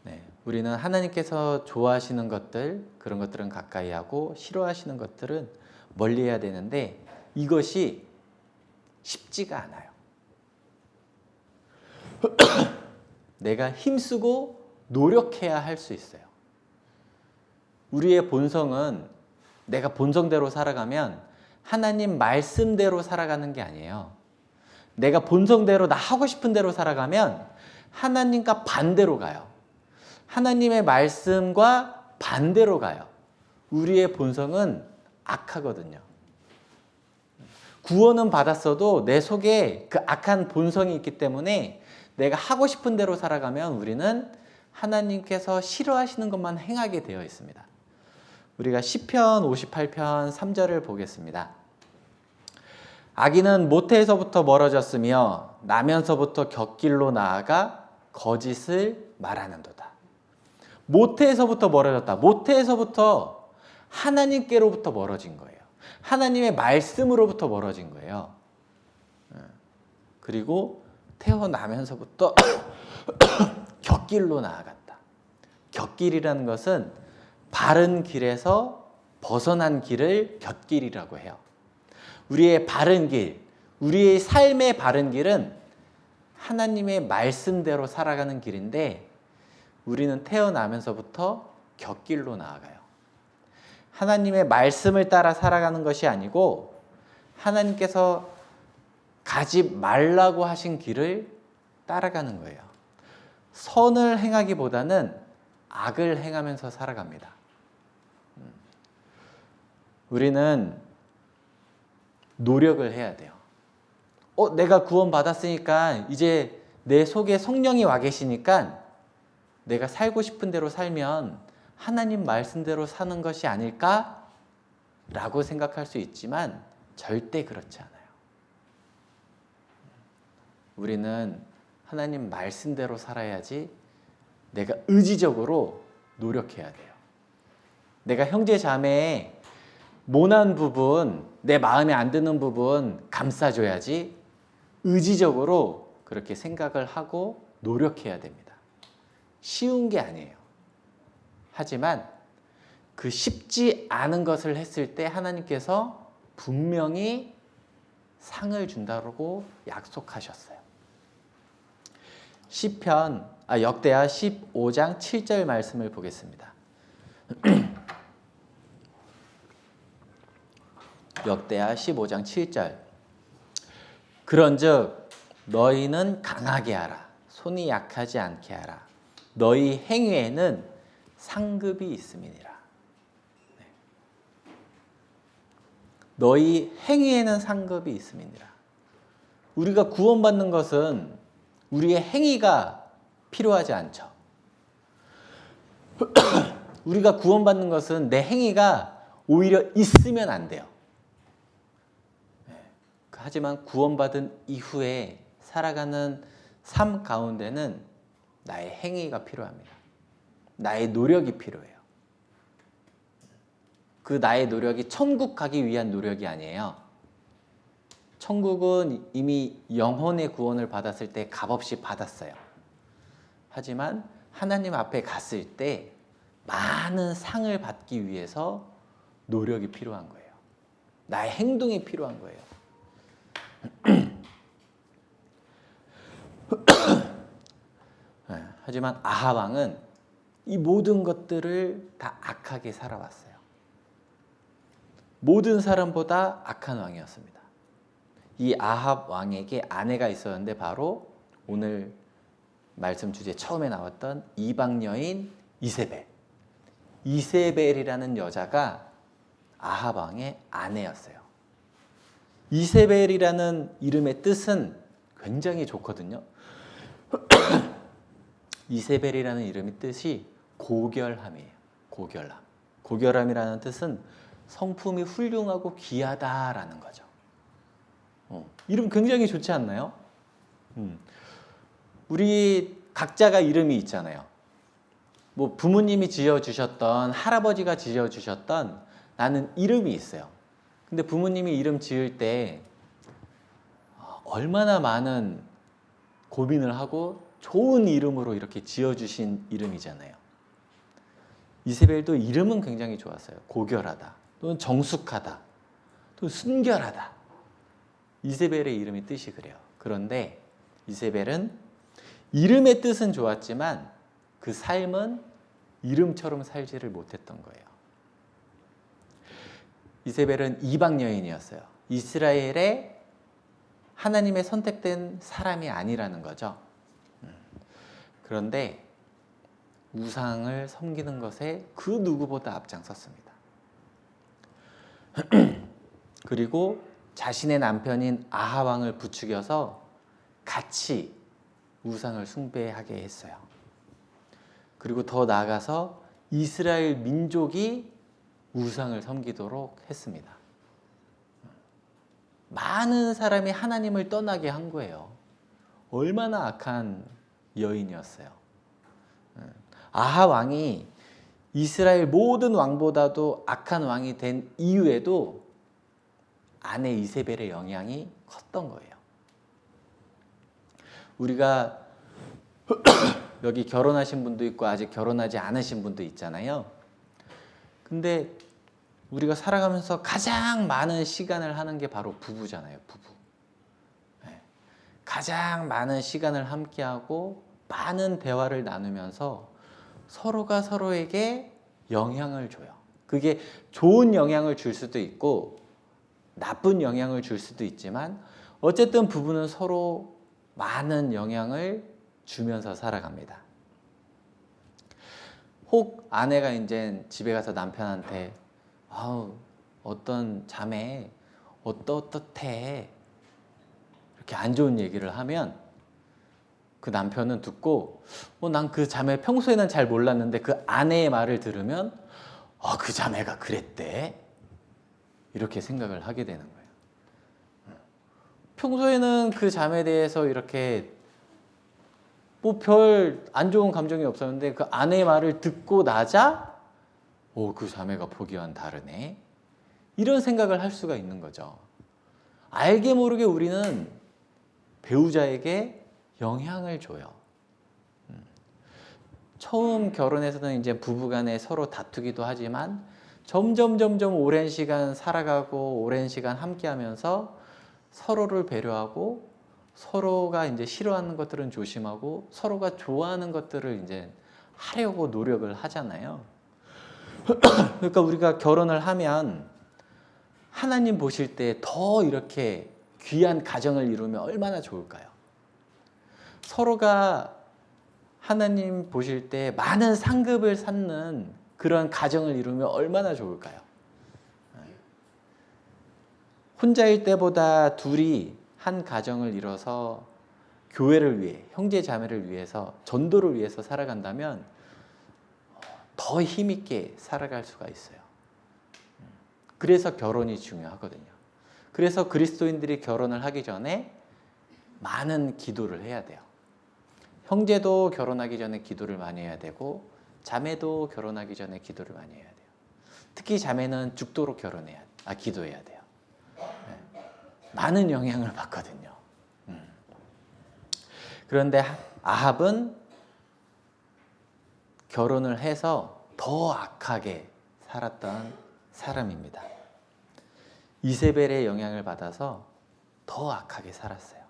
네, 우리는 하나님께서 좋아하시는 것들, 그런 것들은 가까이 하고 싫어하시는 것들은 멀리 해야 되는데 이것이 쉽지가 않아요. 내가 힘쓰고 노력해야 할 수 있어요. 우리의 본성은 내가 본성대로 살아가면 하나님 말씀대로 살아가는 게 아니에요. 내가 본성대로 나 하고 싶은 대로 살아가면 하나님과 반대로 가요. 하나님의 말씀과 반대로 가요. 우리의 본성은 악하거든요. 구원은 받았어도 내 속에 그 악한 본성이 있기 때문에 내가 하고 싶은 대로 살아가면 우리는 하나님께서 싫어하시는 것만 행하게 되어 있습니다. 우리가 시편 58편 3절을 보겠습니다. 악인은 모태에서부터 멀어졌으며 나면서부터 곁길로 나아가 거짓을 말하는도다. 모태에서부터 멀어졌다. 모태에서부터 하나님께로부터 멀어진 거예요. 하나님의 말씀으로부터 멀어진 거예요. 그리고 태어나면서부터 곁길로 나아갔다. 곁길이라는 것은 바른 길에서 벗어난 길을 곁길이라고 해요. 우리의 바른 길, 우리의 삶의 바른 길은 하나님의 말씀대로 살아가는 길인데 우리는 태어나면서부터 곁길로 나아가요. 하나님의 말씀을 따라 살아가는 것이 아니고 하나님께서 가지 말라고 하신 길을 따라가는 거예요. 선을 행하기보다는 악을 행하면서 살아갑니다. 우리는 노력을 해야 돼요. 내가 구원받았으니까 이제 내 속에 성령이 와 계시니까 내가 살고 싶은 대로 살면 하나님 말씀대로 사는 것이 아닐까? 라고 생각할 수 있지만 절대 그렇지 않아요. 우리는 하나님 말씀대로 살아야지 내가 의지적으로 노력해야 돼요. 내가 형제 자매의 모난 부분, 내 마음에 안 드는 부분 감싸줘야지 의지적으로 그렇게 생각을 하고 노력해야 됩니다. 쉬운 게 아니에요. 하지만 그 쉽지 않은 것을 했을 때 하나님께서 분명히 상을 준다고 약속하셨어요. 역대하 15장 7절 말씀을 보겠습니다. 역대하 15장 7절. 그런즉 너희는 강하게 하라. 손이 약하지 않게 하라. 너희 행위에는 상급이 있음이니라. 네. 너희 행위에는 상급이 있음이니라. 우리가 구원받는 것은 우리의 행위가 필요하지 않죠. 우리가 구원받는 것은 내 행위가 오히려 있으면 안 돼요. 하지만 구원받은 이후에 살아가는 삶 가운데는 나의 행위가 필요합니다. 나의 노력이 필요해요. 그 나의 노력이 천국 가기 위한 노력이 아니에요. 천국은 이미 영혼의 구원을 받았을 때 값없이 받았어요. 하지만 하나님 앞에 갔을 때 많은 상을 받기 위해서 노력이 필요한 거예요. 나의 행동이 필요한 거예요. 하지만 아합 왕은 이 모든 것들을 다 악하게 살아왔어요. 모든 사람보다 악한 왕이었습니다. 이 아합 왕에게 아내가 있었는데 바로 오늘 말씀 주제 처음에 나왔던 이방 여인 이세벨. 이세벨이라는 여자가 아합 왕의 아내였어요. 이세벨이라는 이름의 뜻은 굉장히 좋거든요. 이세벨이라는 이름의 뜻이 고결함이에요. 고결함. 고결함이라는 뜻은 성품이 훌륭하고 귀하다라는 거죠. 이름 굉장히 좋지 않나요? 우리 각자가 이름이 있잖아요. 뭐 부모님이 지어주셨던 할아버지가 지어주셨던 나는 이름이 있어요. 근데 부모님이 이름 지을 때 얼마나 많은 고민을 하고 좋은 이름으로 이렇게 지어주신 이름이잖아요. 이세벨도 이름은 굉장히 좋았어요. 고결하다, 또는 정숙하다, 또 순결하다. 이세벨의 이름의 뜻이 그래요. 그런데 이세벨은 이름의 뜻은 좋았지만 그 삶은 이름처럼 살지를 못했던 거예요. 이세벨은 이방 여인이었어요. 이스라엘의 하나님의 선택된 사람이 아니라는 거죠. 그런데 우상을 섬기는 것에 그 누구보다 앞장섰습니다. 그리고 자신의 남편인 아합 왕을 부추겨서 같이 우상을 숭배하게 했어요. 그리고 더 나아가서 이스라엘 민족이 우상을 섬기도록 했습니다. 많은 사람이 하나님을 떠나게 한 거예요. 얼마나 악한 여인이었어요. 아합 왕이 이스라엘 모든 왕보다도 악한 왕이 된 이유에도 아내 이세벨의 영향이 컸던 거예요. 우리가 여기 결혼하신 분도 있고 아직 결혼하지 않으신 분도 있잖아요. 근데 우리가 살아가면서 가장 많은 시간을 하는 게 바로 부부잖아요. 부부. 가장 많은 시간을 함께하고 많은 대화를 나누면서 서로가 서로에게 영향을 줘요. 그게 좋은 영향을 줄 수도 있고 나쁜 영향을 줄 수도 있지만 어쨌든 부부는 서로 많은 영향을 주면서 살아갑니다. 혹 아내가 이제 집에 가서 남편한테 어떤 자매 어떻게 이렇게 안 좋은 얘기를 하면 그 남편은 듣고 난 그 자매 평소에는 잘 몰랐는데 그 아내의 말을 들으면 그 자매가 그랬대 이렇게 생각을 하게 되는 거예요. 평소에는 그 자매에 대해서 이렇게 뭐 별 안 좋은 감정이 없었는데 그 아내의 말을 듣고 나자 그 자매가 보기와는 다르네 이런 생각을 할 수가 있는 거죠. 알게 모르게 우리는 배우자에게 영향을 줘요. 처음 결혼해서는 이제 부부간에 서로 다투기도 하지만 점점 오랜 시간 살아가고 오랜 시간 함께하면서 서로를 배려하고 서로가 이제 싫어하는 것들은 조심하고 서로가 좋아하는 것들을 이제 하려고 노력을 하잖아요. 그러니까 우리가 결혼을 하면 하나님 보실 때 더 이렇게 귀한 가정을 이루면 얼마나 좋을까요? 서로가 하나님 보실 때 많은 상급을 쌓는 그런 가정을 이루면 얼마나 좋을까요? 혼자일 때보다 둘이 한 가정을 이뤄서 교회를 위해, 형제 자매를 위해서, 전도를 위해서 살아간다면 더 힘있게 살아갈 수가 있어요. 그래서 결혼이 중요하거든요. 그래서 그리스도인들이 결혼을 하기 전에 많은 기도를 해야 돼요. 형제도 결혼하기 전에 기도를 많이 해야 되고 자매도 결혼하기 전에 기도를 많이 해야 돼요. 특히 자매는 죽도록 기도해야 돼요. 네. 많은 영향을 받거든요. 그런데 아합은 결혼을 해서 더 악하게 살았던 사람입니다. 이세벨의 영향을 받아서 더 악하게 살았어요.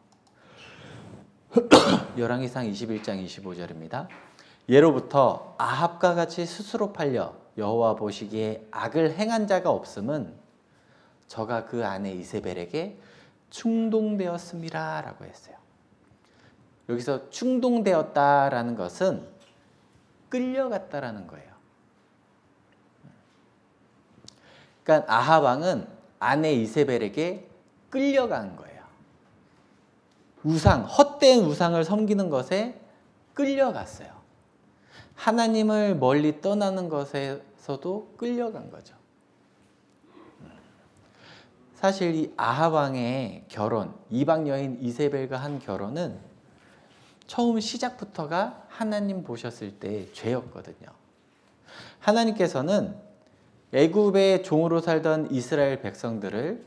열왕기상 21장 25절입니다. 예로부터 아합과 같이 스스로 팔려 여호와 보시기에 악을 행한 자가 없음은 저가 그 아내 이세벨에게 충동되었음이라 라고 했어요. 여기서 충동되었다라는 것은 끌려갔다라는 거예요. 그러니까 아합 왕은 아내 이세벨에게 끌려간 거예요. 헛된 우상을 섬기는 것에 끌려갔어요. 하나님을 멀리 떠나는 것에서도 끌려간 거죠. 사실 이 아합 왕의 결혼, 이방 여인 이세벨과 한 결혼은 처음 시작부터가 하나님 보셨을 때 죄였거든요. 하나님께서는 애굽의 종으로 살던 이스라엘 백성들을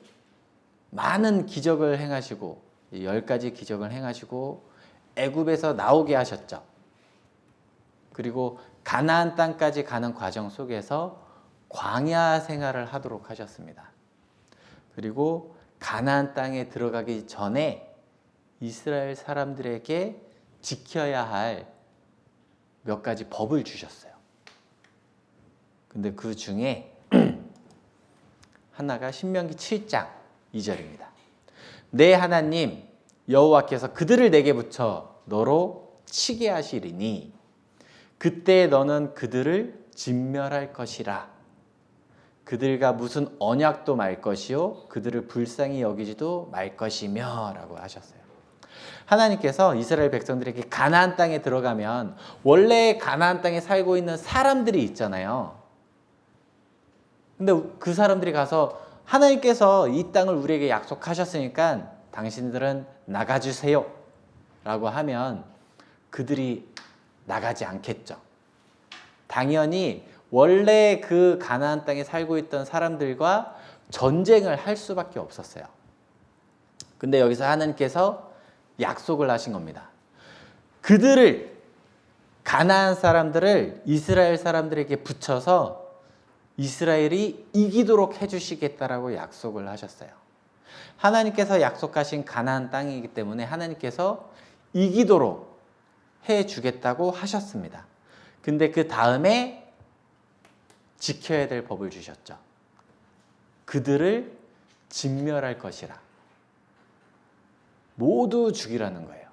많은 기적을 행하시고 10가지 기적을 행하시고 애굽에서 나오게 하셨죠. 그리고 가나안 땅까지 가는 과정 속에서 광야 생활을 하도록 하셨습니다. 그리고 가나안 땅에 들어가기 전에 이스라엘 사람들에게 지켜야 할 몇 가지 법을 주셨어요. 근데 그 중에 하나가 신명기 7장 2절입니다. 내 하나님 여호와께서 그들을 내게 붙여 너로 치게 하시리니 그때 너는 그들을 진멸할 것이라. 그들과 무슨 언약도 말 것이요 그들을 불쌍히 여기지도 말 것이며 라고 하셨어요. 하나님께서 이스라엘 백성들에게 가나안 땅에 들어가면 원래 가나안 땅에 살고 있는 사람들이 있잖아요. 근데 그 사람들이 가서 하나님께서 이 땅을 우리에게 약속하셨으니까 당신들은 나가주세요 라고 하면 그들이 나가지 않겠죠. 당연히 원래 그 가나안 땅에 살고 있던 사람들과 전쟁을 할 수밖에 없었어요. 근데 여기서 하나님께서 약속을 하신 겁니다. 가나안 사람들을 이스라엘 사람들에게 붙여서 이스라엘이 이기도록 해주시겠다라고 약속을 하셨어요. 하나님께서 약속하신 가나안 땅이기 때문에 하나님께서 이기도록 해주겠다고 하셨습니다. 근데 그 다음에 지켜야 될 법을 주셨죠. 그들을 진멸할 것이라. 모두 죽이라는 거예요.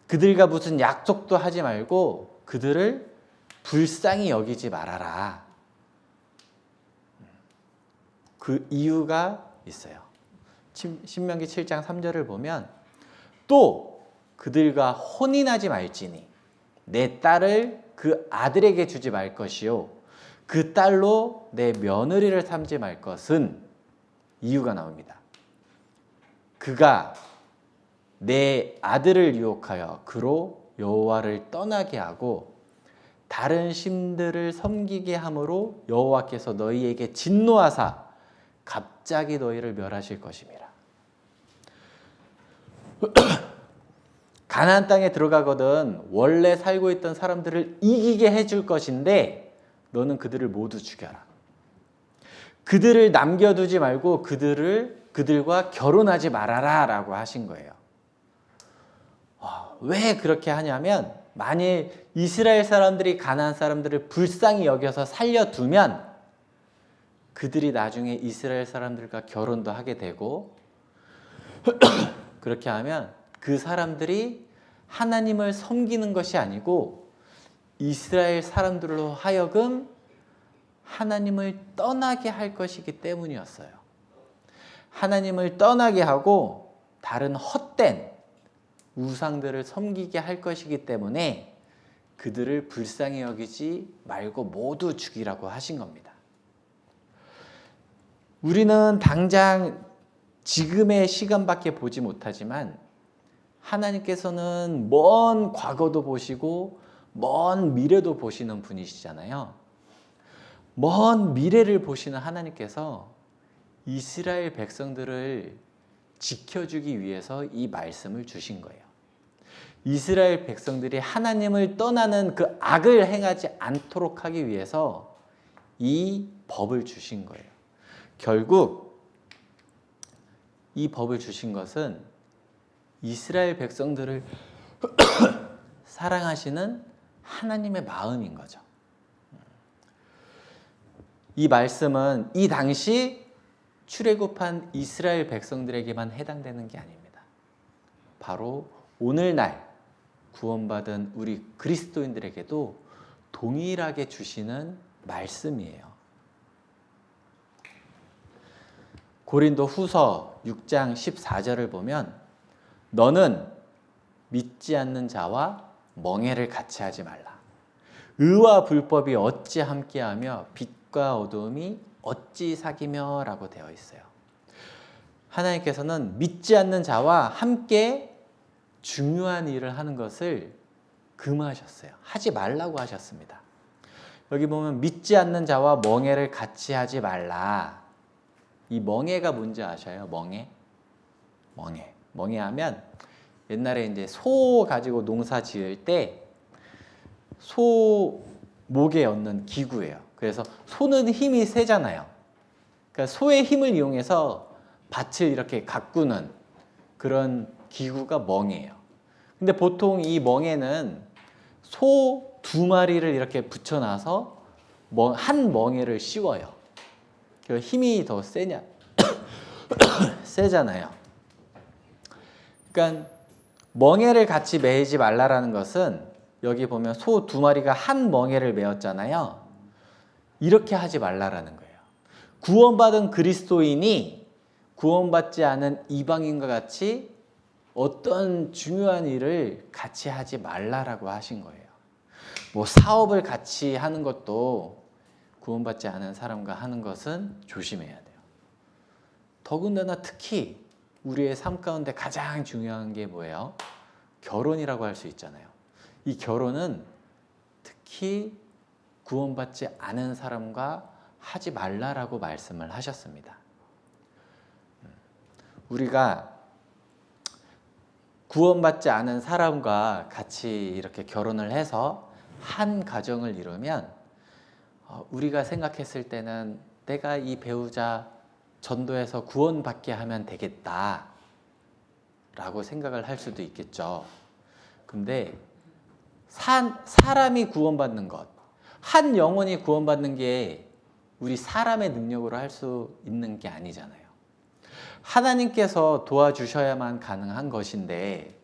그들과 무슨 약속도 하지 말고 그들을 불쌍히 여기지 말아라. 그 이유가 있어요. 신명기 7장 3절을 보면 또 그들과 혼인하지 말지니 내 딸을 그 아들에게 주지 말 것이요 그 딸로 내 며느리를 삼지 말 것은 이유가 나옵니다. 그가 내 아들을 유혹하여 그로 여호와를 떠나게 하고 다른 신들을 섬기게 함으로 여호와께서 너희에게 진노하사 갑자기 너희를 멸하실 것임이라. 가나안 땅에 들어가거든 원래 살고 있던 사람들을 이기게 해줄 것인데 너는 그들을 모두 죽여라. 그들을 남겨두지 말고 그들과 결혼하지 말아라 라고 하신 거예요. 왜 그렇게 하냐면 만일 이스라엘 사람들이 가나안 사람들을 불쌍히 여겨서 살려두면 그들이 나중에 이스라엘 사람들과 결혼도 하게 되고 그렇게 하면 그 사람들이 하나님을 섬기는 것이 아니고 이스라엘 사람들로 하여금 하나님을 떠나게 할 것이기 때문이었어요. 하나님을 떠나게 하고 다른 헛된 우상들을 섬기게 할 것이기 때문에 그들을 불쌍히 여기지 말고 모두 죽이라고 하신 겁니다. 우리는 당장 지금의 시간밖에 보지 못하지만 하나님께서는 먼 과거도 보시고 먼 미래도 보시는 분이시잖아요. 먼 미래를 보시는 하나님께서 이스라엘 백성들을 지켜주기 위해서 이 말씀을 주신 거예요. 이스라엘 백성들이 하나님을 떠나는 그 악을 행하지 않도록 하기 위해서 이 법을 주신 거예요. 결국 이 법을 주신 것은 이스라엘 백성들을 사랑하시는 하나님의 마음인 거죠. 이 말씀은 이 당시 출애굽한 이스라엘 백성들에게만 해당되는 게 아닙니다. 바로 오늘날 구원받은 우리 그리스도인들에게도 동일하게 주시는 말씀이에요. 고린도 후서 6장 14절을 보면 너는 믿지 않는 자와 멍에를 같이 하지 말라. 의와 불법이 어찌 함께하며 빛과 어두움이 어찌 사귀며 라고 되어 있어요. 하나님께서는 믿지 않는 자와 함께 중요한 일을 하는 것을 금하셨어요. 하지 말라고 하셨습니다. 여기 보면 믿지 않는 자와 멍에를 같이 하지 말라. 이 멍에가 뭔지 아셔요? 멍에? 멍에하면 옛날에 이제 소 가지고 농사 지을 때 소 목에 얹는 기구예요. 그래서 소는 힘이 세잖아요. 그러니까 소의 힘을 이용해서 밭을 이렇게 가꾸는 그런 기구가 멍에예요. 근데 보통 이 멍에는 소 2마리를 이렇게 붙여놔서 한 멍에를 씌워요. 힘이 더 세잖아요. 그러니까 멍에를 같이 매이지 말라라는 것은 여기 보면 소 2마리가 한 멍에를 메었잖아요. 이렇게 하지 말라라는 거예요. 구원받은 그리스도인이 구원받지 않은 이방인과 같이 어떤 중요한 일을 같이 하지 말라라고 하신 거예요. 뭐 사업을 같이 하는 것도 구원받지 않은 사람과 하는 것은 조심해야 돼요. 더군다나 특히 우리의 삶 가운데 가장 중요한 게 뭐예요? 결혼이라고 할 수 있잖아요. 이 결혼은 특히 구원받지 않은 사람과 하지 말라라고 말씀을 하셨습니다. 우리가 구원받지 않은 사람과 같이 이렇게 결혼을 해서 한 가정을 이루면 우리가 생각했을 때는 내가 이 배우자 전도해서 구원받게 하면 되겠다 라고 생각을 할 수도 있겠죠. 근데 사람이 구원받는 것, 한 영혼이 구원받는 게 우리 사람의 능력으로 할 수 있는 게 아니잖아요. 하나님께서 도와주셔야만 가능한 것인데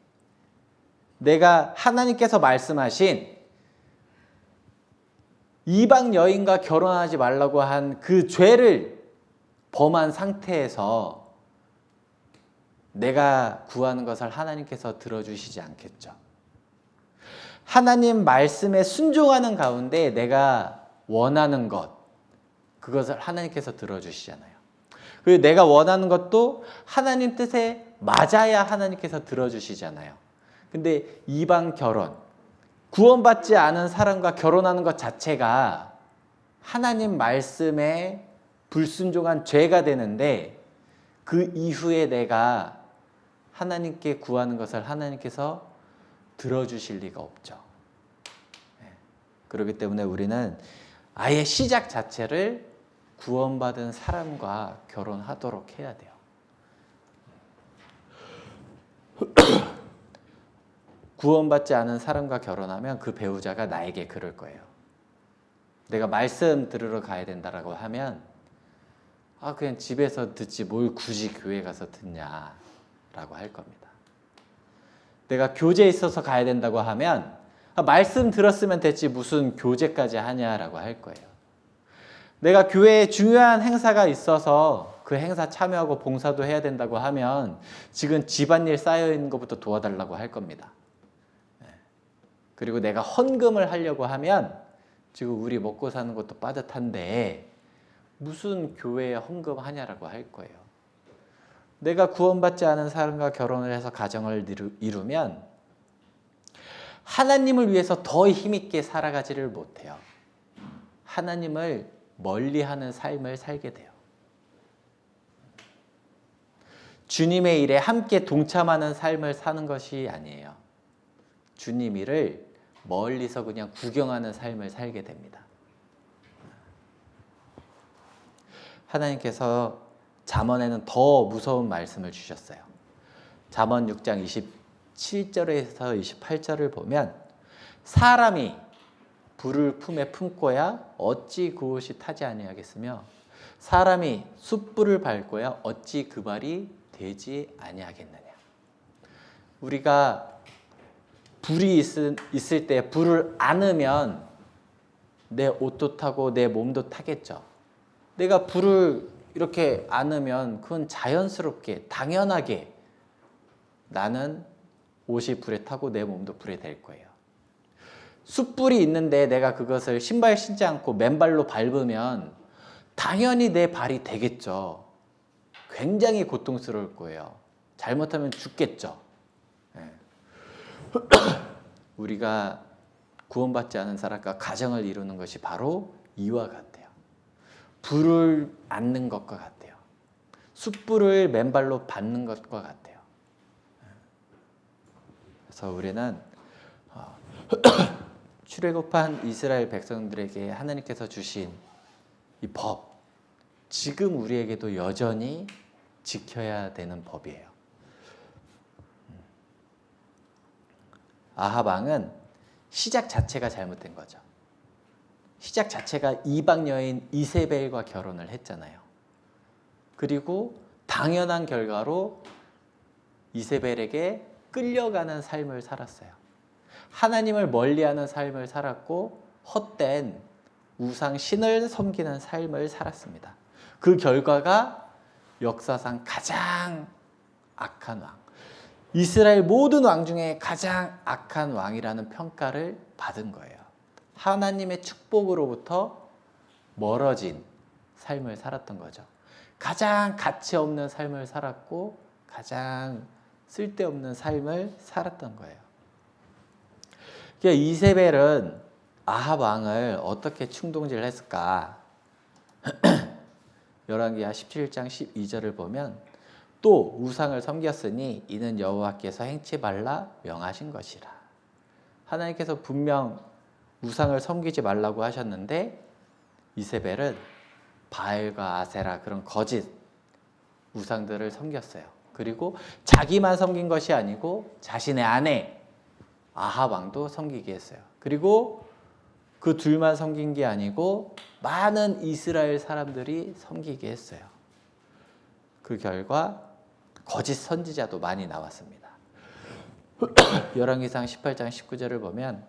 내가 하나님께서 말씀하신 이방 여인과 결혼하지 말라고 한 그 죄를 범한 상태에서 내가 구하는 것을 하나님께서 들어주시지 않겠죠. 하나님 말씀에 순종하는 가운데 내가 원하는 것, 그것을 하나님께서 들어주시잖아요. 그리고 내가 원하는 것도 하나님 뜻에 맞아야 하나님께서 들어주시잖아요. 근데 이방 결혼, 구원받지 않은 사람과 결혼하는 것 자체가 하나님 말씀에 불순종한 죄가 되는데 그 이후에 내가 하나님께 구하는 것을 하나님께서 들어주실 리가 없죠. 그렇기 때문에 우리는 아예 시작 자체를 구원받은 사람과 결혼하도록 해야 돼요. 구원받지 않은 사람과 결혼하면 그 배우자가 나에게 그럴 거예요. 내가 말씀 들으러 가야 된다라고 하면 그냥 집에서 듣지 뭘 굳이 교회 가서 듣냐라고 할 겁니다. 내가 교제에 있어서 가야 된다고 하면 말씀 들었으면 됐지 무슨 교제까지 하냐라고 할 거예요. 내가 교회에 중요한 행사가 있어서 그 행사 참여하고 봉사도 해야 된다고 하면 지금 집안일 쌓여있는 것부터 도와달라고 할 겁니다. 그리고 내가 헌금을 하려고 하면 지금 우리 먹고 사는 것도 빠듯한데 무슨 교회에 헌금하냐라고 할 거예요. 내가 구원받지 않은 사람과 결혼을 해서 가정을 이루면 하나님을 위해서 더 힘있게 살아가지를 못해요. 하나님을 멀리하는 삶을 살게 돼요. 주님의 일에 함께 동참하는 삶을 사는 것이 아니에요. 주님 일을 멀리서 그냥 구경하는 삶을 살게 됩니다. 하나님께서 잠언에는 더 무서운 말씀을 주셨어요. 잠언 6장 27절에서 28절을 보면 사람이 불을 품에 품고야 어찌 그 옷이 타지 아니하겠으며 사람이 숯불을 밟고야 어찌 그 발이 되지 아니하겠느냐. 우리가 불이 있을 때 불을 안으면 내 옷도 타고 내 몸도 타겠죠. 내가 불을 이렇게 안으면 그건 자연스럽게 당연하게 나는 옷이 불에 타고 내 몸도 불에 댈 거예요. 숯불이 있는데 내가 그것을 신발 신지 않고 맨발로 밟으면 당연히 내 발이 되겠죠. 굉장히 고통스러울 거예요. 잘못하면 죽겠죠. 우리가 구원받지 않은 사람과 가정을 이루는 것이 바로 이와 같아요. 불을 안는 것과 같아요. 숯불을 맨발로 밟는 것과 같아요. 그래서 우리는 출애굽한 이스라엘 백성들에게 하나님께서 주신 이 법, 지금 우리에게도 여전히 지켜야 되는 법이에요. 아합 왕은 시작 자체가 잘못된 거죠. 시작 자체가 이방 여인 이세벨과 결혼을 했잖아요. 그리고 당연한 결과로 이세벨에게 끌려가는 삶을 살았어요. 하나님을 멀리하는 삶을 살았고 헛된 우상 신을 섬기는 삶을 살았습니다. 그 결과가 역사상 가장 악한 왕, 이스라엘 모든 왕 중에 가장 악한 왕이라는 평가를 받은 거예요. 하나님의 축복으로부터 멀어진 삶을 살았던 거죠. 가장 가치 없는 삶을 살았고 가장 쓸데없는 삶을 살았던 거예요. 그러니까 이세벨은 아합 왕을 어떻게 충동질을 했을까? 열왕기하 17장 12절을 보면 또 우상을 섬겼으니 이는 여호와께서 행치 말라 명하신 것이라. 하나님께서 분명 우상을 섬기지 말라고 하셨는데 이세벨은 바알과 아세라 그런 거짓 우상들을 섬겼어요. 그리고 자기만 섬긴 것이 아니고 자신의 아내 아합 왕도 섬기게 했어요. 그리고 그 둘만 섬긴 게 아니고 많은 이스라엘 사람들이 섬기게 했어요. 그 결과 거짓 선지자도 많이 나왔습니다. 열왕기상 18장 19절을 보면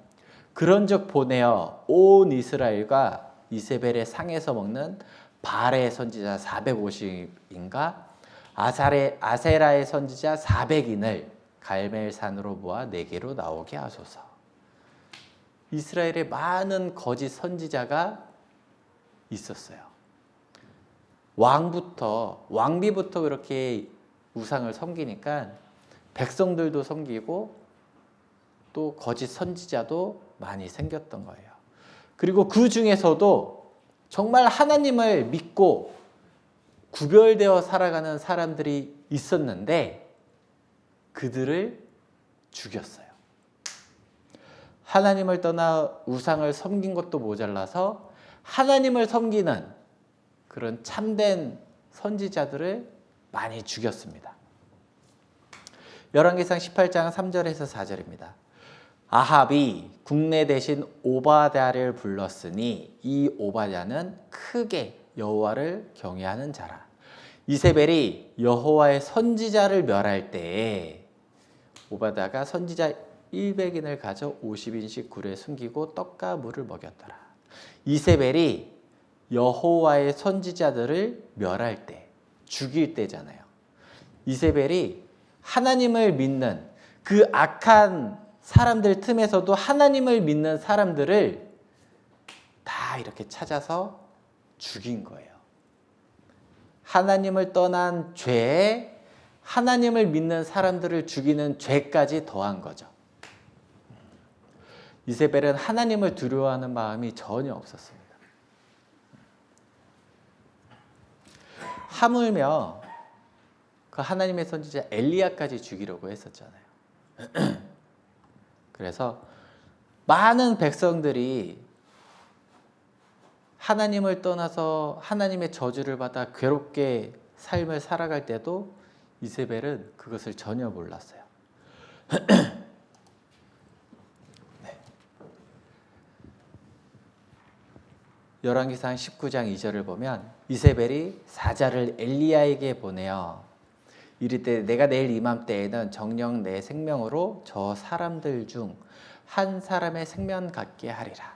그런즉 보내어 온 이스라엘과 이세벨의 상에서 먹는 바알의 선지자 450인가 아세라의 선지자 400인을 갈멜산으로 모아 내게로 나오게 하소서. 이스라엘에 많은 거짓 선지자가 있었어요. 왕비부터 그렇게 우상을 섬기니까 백성들도 섬기고 또 거짓 선지자도 많이 생겼던 거예요. 그리고 그 중에서도 정말 하나님을 믿고 구별되어 살아가는 사람들이 있었는데 그들을 죽였어요. 하나님을 떠나 우상을 섬긴 것도 모자라서 하나님을 섬기는 그런 참된 선지자들을 많이 죽였습니다. 열왕기상 18장 3절에서 4절입니다. 아합이 국내 대신 오바댜를 불렀으니 이 오바댜는 크게 여호와를 경외하는 자라. 이세벨이 여호와의 선지자를 멸할 때에 오바다가 선지자 100인을 가져 50인씩 굴에 숨기고 떡과 물을 먹였더라. 이세벨이 여호와의 선지자들을 멸할 때, 죽일 때잖아요. 이세벨이 하나님을 믿는 그 악한 사람들 틈에서도 하나님을 믿는 사람들을 다 이렇게 찾아서 죽인 거예요. 하나님을 떠난 죄에 하나님을 믿는 사람들을 죽이는 죄까지 더한 거죠. 이세벨은 하나님을 두려워하는 마음이 전혀 없었습니다. 하물며 그 하나님의 선지자 엘리야까지 죽이려고 했었잖아요. 그래서 많은 백성들이 하나님을 떠나서 하나님의 저주를 받아 괴롭게 삶을 살아갈 때도 이세벨은 그것을 전혀 몰랐어요. 네. 열왕기상 19장 2절을 보면 이세벨이 사자를 엘리야에게 보내어 이르되 내가 내일 이맘때에는 정녕 내 생명으로 저 사람들 중 한 사람의 생명 갖게 하리라.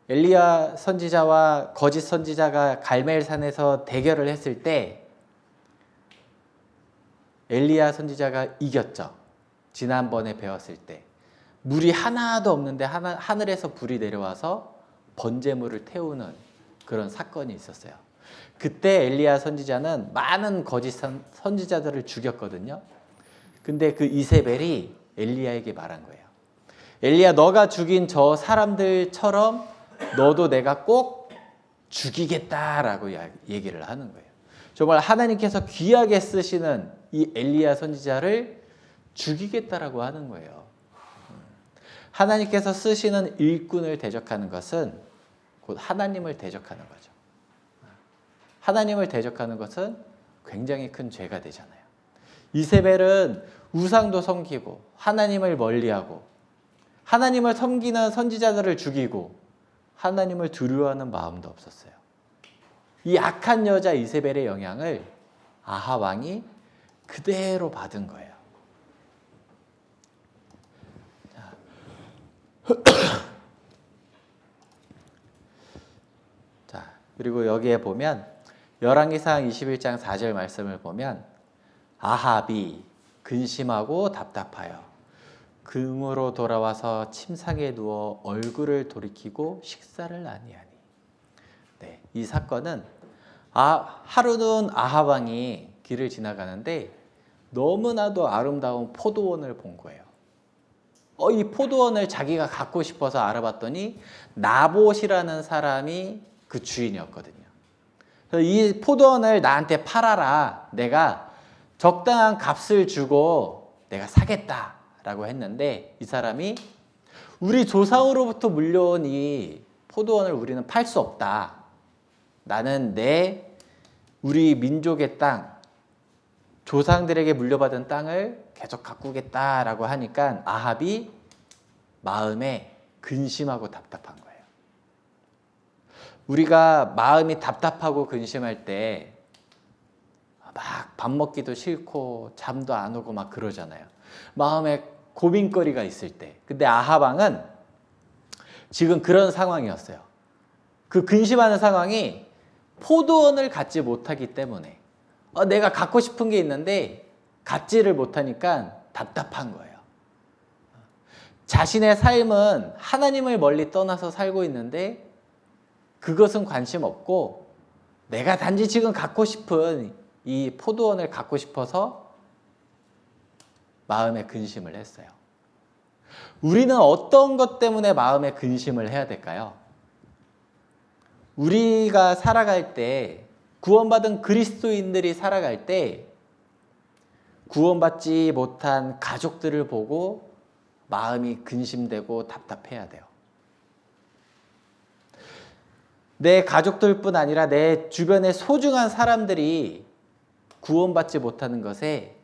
엘리야 선지자와 거짓 선지자가 갈멜산에서 대결을 했을 때 엘리야 선지자가 이겼죠. 지난번에 배웠을 때 물이 하나도 없는데 하늘에서 불이 내려와서 번제물을 태우는 그런 사건이 있었어요. 그때 엘리야 선지자는 많은 거짓 선지자들을 죽였거든요. 근데 그 이세벨이 엘리야에게 말한 거예요. 엘리야, 너가 죽인 저 사람들처럼 너도 내가 꼭 죽이겠다라고 얘기를 하는 거예요. 정말 하나님께서 귀하게 쓰시는 이 엘리야 선지자를 죽이겠다라고 하는 거예요. 하나님께서 쓰시는 일꾼을 대적하는 것은 곧 하나님을 대적하는 거죠. 하나님을 대적하는 것은 굉장히 큰 죄가 되잖아요. 이세벨은 우상도 섬기고 하나님을 멀리하고 하나님을 섬기는 선지자들을 죽이고 하나님을 두려워하는 마음도 없었어요. 이 악한 여자 이세벨의 영향을 아합 왕이 그대로 받은 거예요. 자, 그리고 여기에 보면 열왕기상 21장 4절 말씀을 보면 아합이 근심하고 답답하여 금으로 돌아와서 침상에 누워 얼굴을 돌이키고 식사를 아니하니. 네, 이 사건은 하루는 아합 왕이 길을 지나가는데 너무나도 아름다운 포도원을 본 거예요. 이 포도원을 자기가 갖고 싶어서 알아봤더니 나봇이라는 사람이 그 주인이었거든요. 그래서 이 포도원을 나한테 팔아라. 내가 적당한 값을 주고 내가 사겠다라고 했는데 이 사람이 우리 조상으로부터 물려온 이 포도원을 우리는 팔 수 없다. 나는 우리 민족의 땅, 조상들에게 물려받은 땅을 계속 가꾸겠다라고 하니까 아합이 마음에 근심하고 답답한 거예요. 우리가 마음이 답답하고 근심할 때 막 밥 먹기도 싫고 잠도 안 오고 막 그러잖아요. 마음에 고민거리가 있을 때. 근데 아합 왕은 지금 그런 상황이었어요. 그 근심하는 상황이 포도원을 갖지 못하기 때문에 내가 갖고 싶은 게 있는데 갖지를 못하니까 답답한 거예요. 자신의 삶은 하나님을 멀리 떠나서 살고 있는데 그것은 관심 없고 내가 단지 지금 갖고 싶은 이 포도원을 갖고 싶어서 마음에 근심을 했어요. 우리는 어떤 것 때문에 마음에 근심을 해야 될까요? 우리가 살아갈 때, 구원받은 그리스도인들이 살아갈 때 구원받지 못한 가족들을 보고 마음이 근심되고 답답해야 돼요. 내 가족들뿐 아니라 내 주변의 소중한 사람들이 구원받지 못하는 것에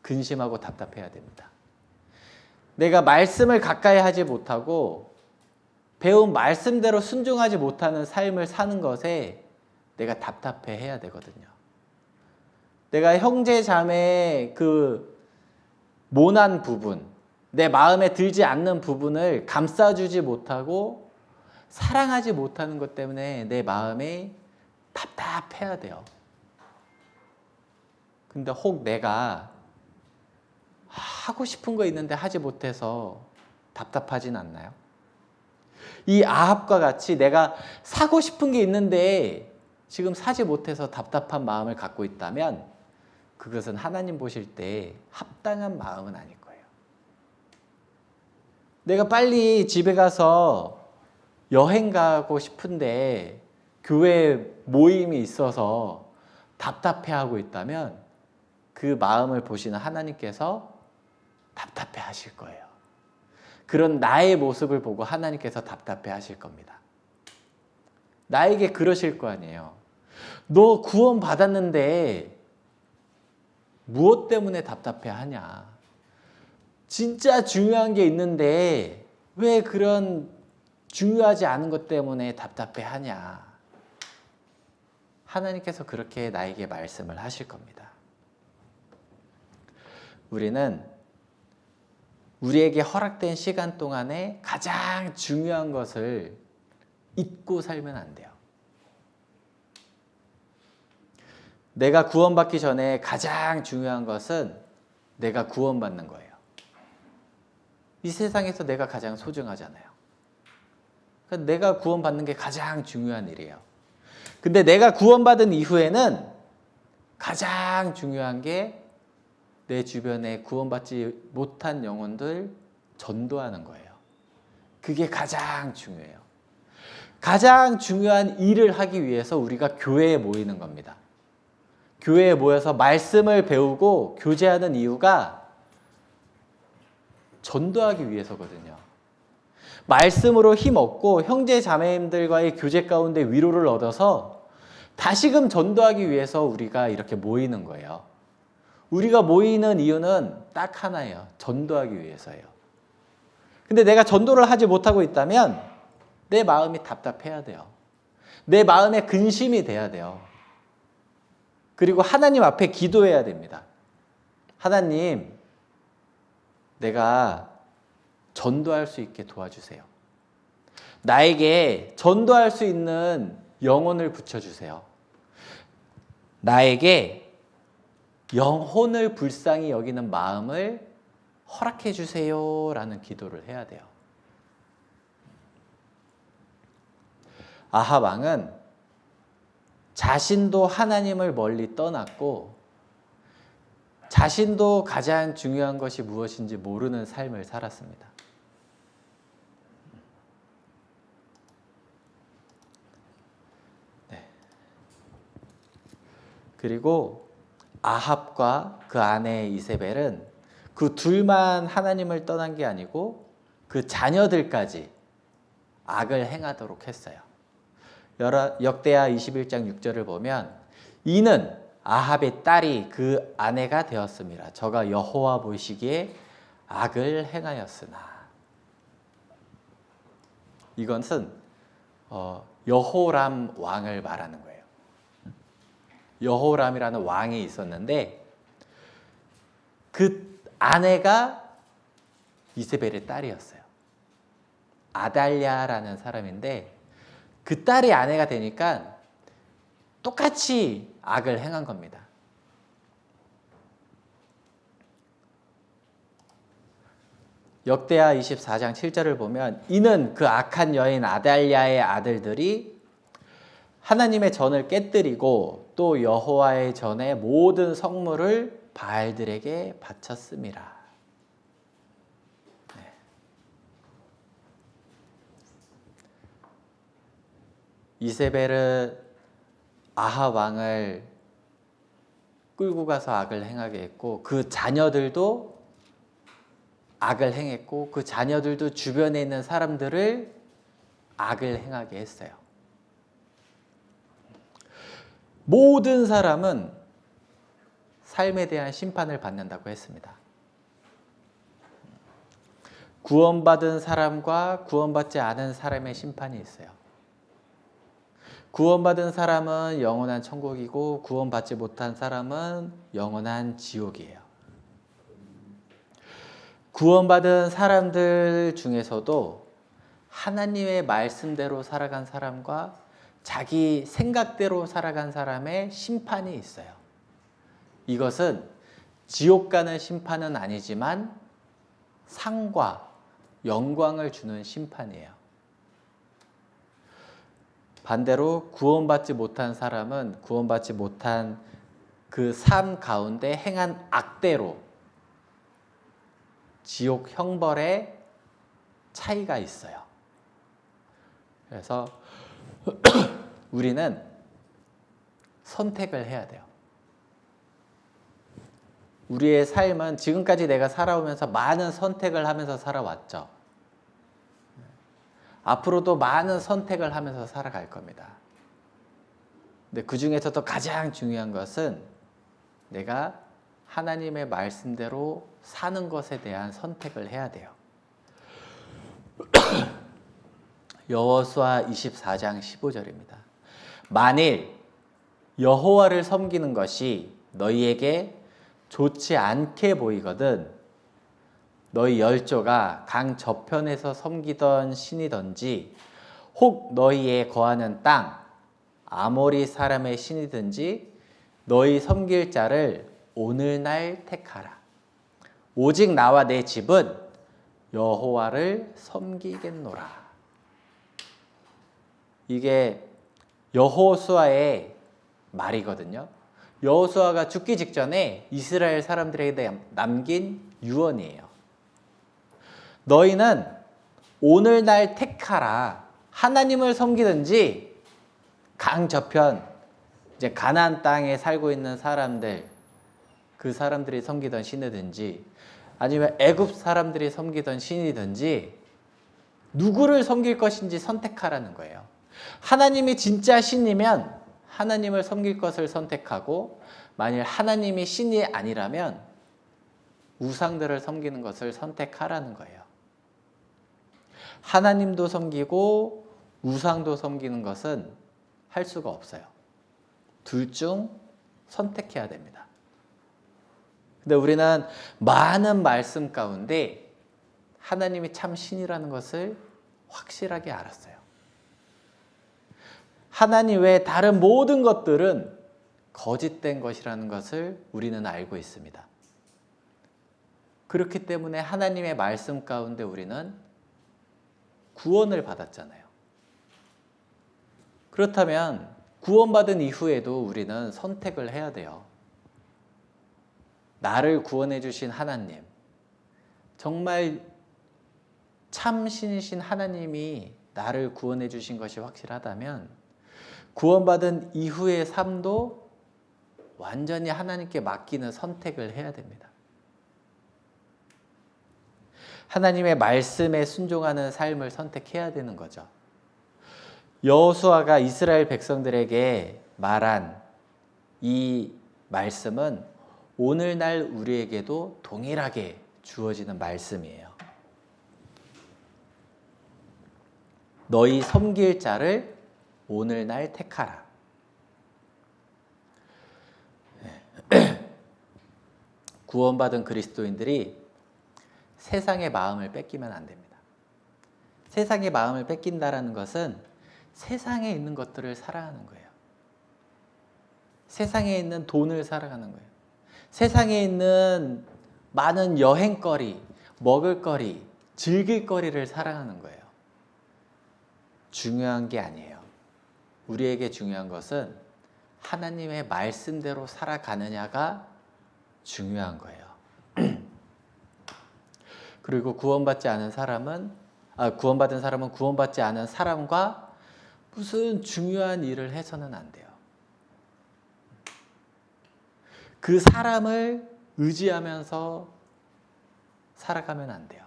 근심하고 답답해야 됩니다. 내가 말씀을 가까이 하지 못하고 배운 말씀대로 순종하지 못하는 삶을 사는 것에 내가 답답해 해야 되거든요. 내가 형제 자매의 그 모난 부분, 내 마음에 들지 않는 부분을 감싸주지 못하고 사랑하지 못하는 것 때문에 내 마음이 답답해야 돼요. 근데 혹 내가 하고 싶은 거 있는데 하지 못해서 답답하진 않나요? 이 아합과 같이 내가 사고 싶은 게 있는데 지금 사지 못해서 답답한 마음을 갖고 있다면 그것은 하나님 보실 때 합당한 마음은 아닐 거예요. 내가 빨리 집에 가서 여행 가고 싶은데 교회 모임이 있어서 답답해하고 있다면 그 마음을 보시는 하나님께서 답답해 하실 거예요. 그런 나의 모습을 보고 하나님께서 답답해 하실 겁니다. 나에게 그러실 거 아니에요. 너 구원 받았는데 무엇 때문에 답답해 하냐? 진짜 중요한 게 있는데 왜 그런 중요하지 않은 것 때문에 답답해 하냐? 하나님께서 그렇게 나에게 말씀을 하실 겁니다. 우리는 우리에게 허락된 시간 동안에 가장 중요한 것을 잊고 살면 안 돼요. 내가 구원받기 전에 가장 중요한 것은 내가 구원받는 거예요. 이 세상에서 내가 가장 소중하잖아요. 그러니까 내가 구원받는 게 가장 중요한 일이에요. 근데 내가 구원받은 이후에는 가장 중요한 게 내 주변에 구원받지 못한 영혼들 전도하는 거예요. 그게 가장 중요해요. 가장 중요한 일을 하기 위해서 우리가 교회에 모이는 겁니다. 교회에 모여서 말씀을 배우고 교제하는 이유가 전도하기 위해서거든요. 말씀으로 힘없고 형제 자매님들과의 교제 가운데 위로를 얻어서 다시금 전도하기 위해서 우리가 이렇게 모이는 거예요. 우리가 모이는 이유는 딱 하나예요. 전도하기 위해서예요. 근데 내가 전도를 하지 못하고 있다면 내 마음이 답답해야 돼요. 내 마음에 근심이 돼야 돼요. 그리고 하나님 앞에 기도해야 됩니다. 하나님, 내가 전도할 수 있게 도와주세요. 나에게 전도할 수 있는 영혼을 붙여주세요. 나에게 영혼을 불쌍히 여기는 마음을 허락해 주세요 라는 기도를 해야 돼요. 아합 왕은 자신도 하나님을 멀리 떠났고 자신도 가장 중요한 것이 무엇인지 모르는 삶을 살았습니다. 네. 그리고 아합과 그 아내 이세벨은 그 둘만 하나님을 떠난 게 아니고 그 자녀들까지 악을 행하도록 했어요. 역대하 21장 6절을 보면 이는 아합의 딸이 그 아내가 되었습니다. 저가 여호와 보시기에 악을 행하였으나. 이것은 여호람 왕을 말하는 거예요. 여호람이라는 왕이 있었는데 그 아내가 이세벨의 딸이었어요. 아달랴라는 사람인데 그 딸이 아내가 되니까 똑같이 악을 행한 겁니다. 역대하 24장 7절을 보면 이는 그 악한 여인 아달랴의 아들들이 하나님의 전을 깨뜨리고 또 여호와의 전에 모든 성물을 바알들에게 바쳤음이라. 네. 이세벨은 아합 왕을 끌고 가서 악을 행하게 했고 그 자녀들도 악을 행했고 그 자녀들도 주변에 있는 사람들을 악을 행하게 했어요. 모든 사람은 삶에 대한 심판을 받는다고 했습니다. 구원받은 사람과 구원받지 않은 사람의 심판이 있어요. 구원받은 사람은 영원한 천국이고 구원받지 못한 사람은 영원한 지옥이에요. 구원받은 사람들 중에서도 하나님의 말씀대로 살아간 사람과 자기 생각대로 살아간 사람의 심판이 있어요. 이것은 지옥 가는 심판은 아니지만 상과 영광을 주는 심판이에요. 반대로 구원받지 못한 사람은 구원받지 못한 그 삶 가운데 행한 악대로 지옥 형벌의 차이가 있어요. 그래서 우리는 선택을 해야 돼요. 우리의 삶은 지금까지 내가 살아오면서 많은 선택을 하면서 살아왔죠. 앞으로도 많은 선택을 하면서 살아갈 겁니다. 근데 그 중에서도 가장 중요한 것은 내가 하나님의 말씀대로 사는 것에 대한 선택을 해야 돼요. 여호수아 24장 15절입니다. 만일 여호와를 섬기는 것이 너희에게 좋지 않게 보이거든 너희 열조가 강 저편에서 섬기던 신이든지 혹 너희의 거하는 땅 아모리 사람의 신이든지 너희 섬길 자를 오늘날 택하라. 오직 나와 내 집은 여호와를 섬기겠노라. 이게 여호수아의 말이거든요. 여호수아가 죽기 직전에 이스라엘 사람들에게 남긴 유언이에요. 너희는 오늘날 택하라. 하나님을 섬기든지 강 저편 이제 가나안 땅에 살고 있는 사람들 그 사람들이 섬기던 신이든지 아니면 애굽 사람들이 섬기던 신이든지 누구를 섬길 것인지 선택하라는 거예요. 하나님이 진짜 신이면 하나님을 섬길 것을 선택하고 만일 하나님이 신이 아니라면 우상들을 섬기는 것을 선택하라는 거예요. 하나님도 섬기고 우상도 섬기는 것은 할 수가 없어요. 둘 중 선택해야 됩니다. 근데 우리는 많은 말씀 가운데 하나님이 참 신이라는 것을 확실하게 알았어요. 하나님 외에 다른 모든 것들은 거짓된 것이라는 것을 우리는 알고 있습니다. 그렇기 때문에 하나님의 말씀 가운데 우리는 구원을 받았잖아요. 그렇다면 구원받은 이후에도 우리는 선택을 해야 돼요. 나를 구원해 주신 하나님, 정말 참 신이신 하나님이 나를 구원해 주신 것이 확실하다면 구원받은 이후의 삶도 완전히 하나님께 맡기는 선택을 해야 됩니다. 하나님의 말씀에 순종하는 삶을 선택해야 되는 거죠. 여호수아가 이스라엘 백성들에게 말한 이 말씀은 오늘날 우리에게도 동일하게 주어지는 말씀이에요. 너희 섬길 자를 오늘날 택하라. 구원받은 그리스도인들이 세상의 마음을 뺏기면 안 됩니다. 세상의 마음을 뺏긴다라는 것은 세상에 있는 것들을 사랑하는 거예요. 세상에 있는 돈을 사랑하는 거예요. 세상에 있는 많은 여행거리, 먹을거리, 즐길거리를 사랑하는 거예요. 중요한 게 아니에요. 우리에게 중요한 것은 하나님의 말씀대로 살아가느냐가 중요한 거예요. 그리고 구원받은 사람은 구원받지 않은 사람과 무슨 중요한 일을 해서는 안 돼요. 그 사람을 의지하면서 살아가면 안 돼요.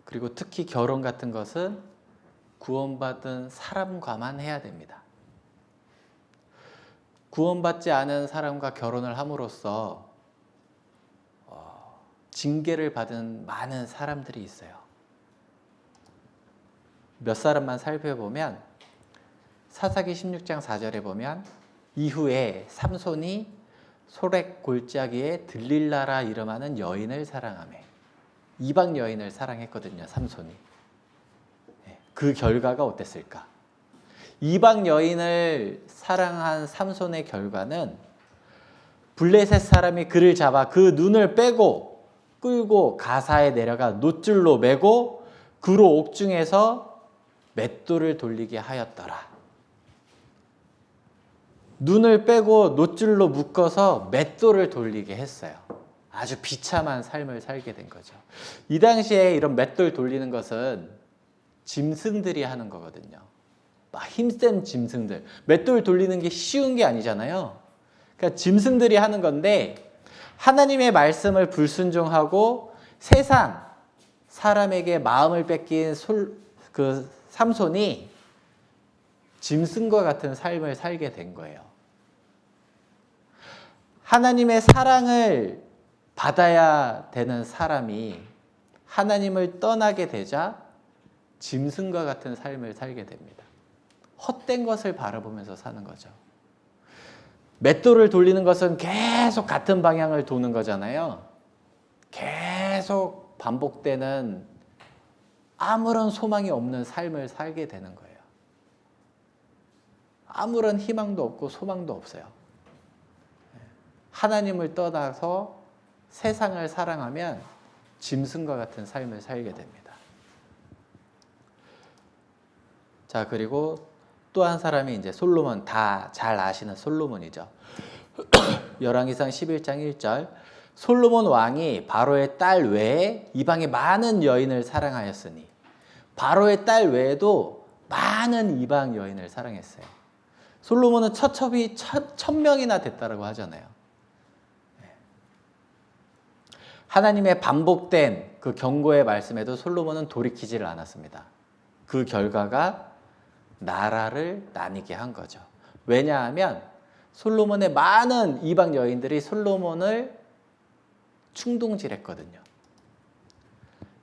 그리고 특히 결혼 같은 것은 구원받은 사람과만 해야 됩니다. 구원받지 않은 사람과 결혼을 함으로써 징계를 받은 많은 사람들이 있어요. 몇 사람만 살펴보면 사사기 16장 4절에 보면 이후에 삼손이 소렉 골짜기에 들릴라라 이름하는 여인을 사랑하며 이방 여인을 사랑했거든요. 삼손이. 그 결과가 어땠을까? 이방 여인을 사랑한 삼손의 결과는 블레셋 사람이 그를 잡아 그 눈을 빼고 끌고 가사에 내려가 놋줄로 매고 그로 옥중에서 맷돌을 돌리게 하였더라. 눈을 빼고 놋줄로 묶어서 맷돌을 돌리게 했어요. 아주 비참한 삶을 살게 된 거죠. 이 당시에 이런 맷돌 돌리는 것은 짐승들이 하는 거거든요. 막 힘센 짐승들. 맷돌 돌리는 게 쉬운 게 아니잖아요. 그러니까 짐승들이 하는 건데 하나님의 말씀을 불순종하고 세상 사람에게 마음을 뺏긴 그 삼손이 짐승과 같은 삶을 살게 된 거예요. 하나님의 사랑을 받아야 되는 사람이 하나님을 떠나게 되자 짐승과 같은 삶을 살게 됩니다. 헛된 것을 바라보면서 사는 거죠. 맷돌을 돌리는 것은 계속 같은 방향을 도는 거잖아요. 계속 반복되는 아무런 소망이 없는 삶을 살게 되는 거예요. 아무런 희망도 없고 소망도 없어요. 하나님을 떠나서 세상을 사랑하면 짐승과 같은 삶을 살게 됩니다. 자, 그리고 또 한 사람이 이제 솔로몬, 다 잘 아시는 솔로몬이죠. 열왕기상 11장 1절 솔로몬 왕이 바로의 딸 외에 이방의 많은 여인을 사랑하였으니 바로의 딸 외에도 많은 이방 여인을 사랑했어요. 솔로몬은 처첩이 1000명이나 됐다고 하잖아요. 하나님의 반복된 그 경고의 말씀에도 솔로몬은 돌이키지를 않았습니다. 그 결과가 나라를 나뉘게 한 거죠. 왜냐하면 솔로몬의 많은 이방 여인들이 솔로몬을 충동질했거든요.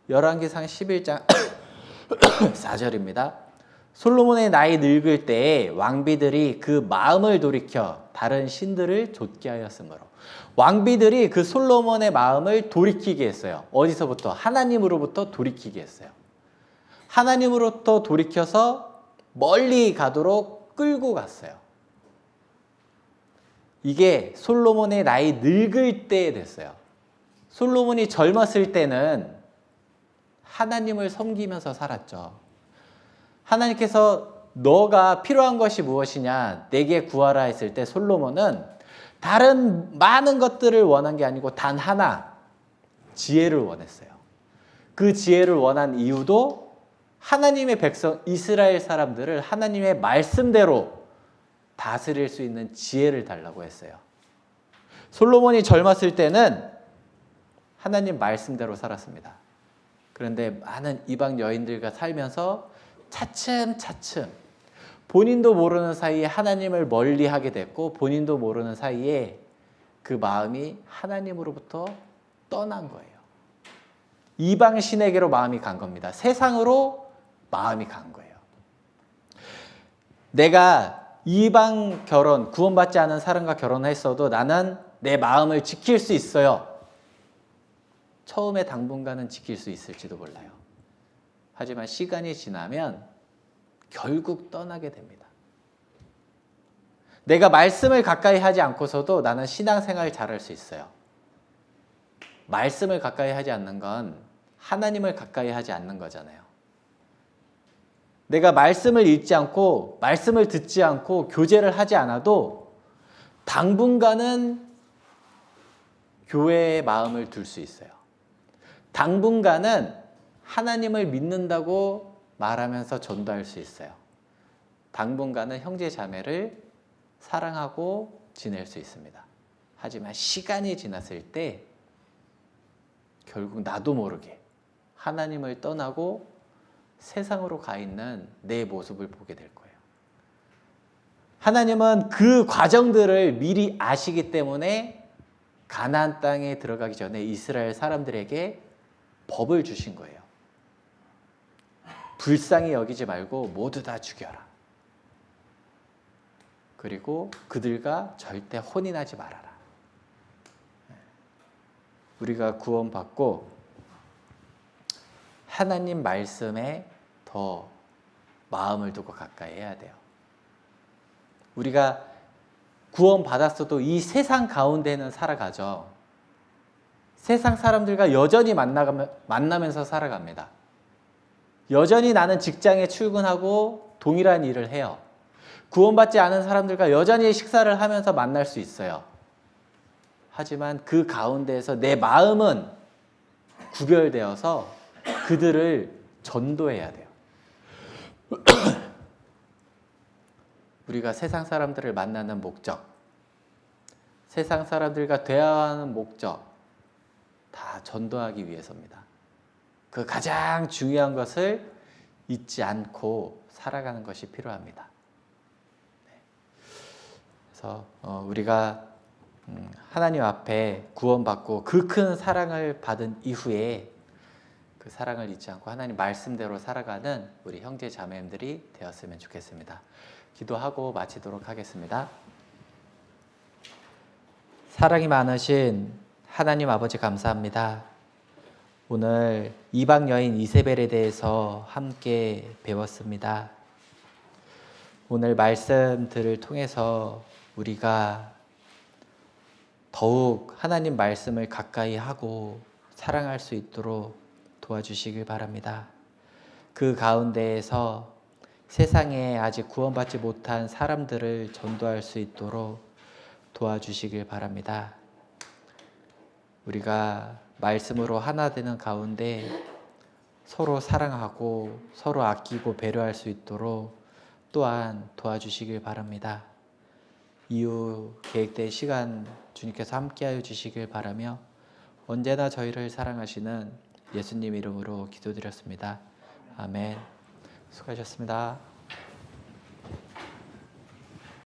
열왕기상 11장 4절입니다. 솔로몬의 나이 늙을 때에 왕비들이 그 마음을 돌이켜 다른 신들을 좇게 하였으므로 왕비들이 그 솔로몬의 마음을 돌이키게 했어요. 어디서부터? 하나님으로부터 돌이키게 했어요. 하나님으로부터 돌이켜서 멀리 가도록 끌고 갔어요. 이게 솔로몬의 나이 늙을 때 됐어요. 솔로몬이 젊었을 때는 하나님을 섬기면서 살았죠. 하나님께서 너가 필요한 것이 무엇이냐 내게 구하라 했을 때 솔로몬은 다른 많은 것들을 원한 게 아니고 단 하나 지혜를 원했어요. 그 지혜를 원한 이유도 하나님의 백성 이스라엘 사람들을 하나님의 말씀대로 다스릴 수 있는 지혜를 달라고 했어요. 솔로몬이 젊었을 때는 하나님 말씀대로 살았습니다. 그런데 많은 이방 여인들과 살면서 차츰차츰 본인도 모르는 사이에 하나님을 멀리하게 됐고 본인도 모르는 사이에 그 마음이 하나님으로부터 떠난 거예요. 이방 신에게로 마음이 간 겁니다. 세상으로 마음이 간 거예요. 내가 이방 결혼, 구원받지 않은 사람과 결혼했어도 나는 내 마음을 지킬 수 있어요. 처음에 당분간은 지킬 수 있을지도 몰라요. 하지만 시간이 지나면 결국 떠나게 됩니다. 내가 말씀을 가까이 하지 않고서도 나는 신앙생활 잘할 수 있어요. 말씀을 가까이 하지 않는 건 하나님을 가까이 하지 않는 거잖아요. 내가 말씀을 읽지 않고 말씀을 듣지 않고 교제를 하지 않아도 당분간은 교회의 마음을 둘 수 있어요. 당분간은 하나님을 믿는다고 말하면서 전도할 수 있어요. 당분간은 형제 자매를 사랑하고 지낼 수 있습니다. 하지만 시간이 지났을 때 결국 나도 모르게 하나님을 떠나고 세상으로 가 있는 내 모습을 보게 될 거예요. 하나님은 그 과정들을 미리 아시기 때문에 가나안 땅에 들어가기 전에 이스라엘 사람들에게 법을 주신 거예요. 불쌍히 여기지 말고 모두 다 죽여라. 그리고 그들과 절대 혼인하지 말아라. 우리가 구원받고 하나님 말씀에 더 마음을 두고 가까이 해야 돼요. 우리가 구원받았어도 이 세상 가운데는 살아가죠. 세상 사람들과 여전히 만나면서 살아갑니다. 여전히 나는 직장에 출근하고 동일한 일을 해요. 구원받지 않은 사람들과 여전히 식사를 하면서 만날 수 있어요. 하지만 그 가운데에서 내 마음은 구별되어서 그들을 전도해야 돼요. 우리가 세상 사람들을 만나는 목적, 세상 사람들과 대화하는 목적 다 전도하기 위해서입니다. 그 가장 중요한 것을 잊지 않고 살아가는 것이 필요합니다. 그래서 우리가 하나님 앞에 구원받고 그 큰 사랑을 받은 이후에 그 사랑을 잊지 않고 하나님 말씀대로 살아가는 우리 형제 자매님들이 되었으면 좋겠습니다. 기도하고 마치도록 하겠습니다. 사랑이 많으신 하나님 아버지 감사합니다. 오늘 이방 여인 이세벨에 대해서 함께 배웠습니다. 오늘 말씀들을 통해서 우리가 더욱 하나님 말씀을 가까이 하고 사랑할 수 있도록 도와주시길 바랍니다. 그 가운데에서 세상에 아직 구원받지 못한 사람들을 전도할 수 있도록 도와주시길 바랍니다. 우리가 말씀으로 하나 되는 가운데 서로 사랑하고 서로 아끼고 배려할 수 있도록 또한 도와주시길 바랍니다. 이후 계획된 시간 주님께서 함께하여 주시길 바라며 언제나 저희를 사랑하시는 예수님 이름으로 기도드렸습니다. 아멘. 수고하셨습니다.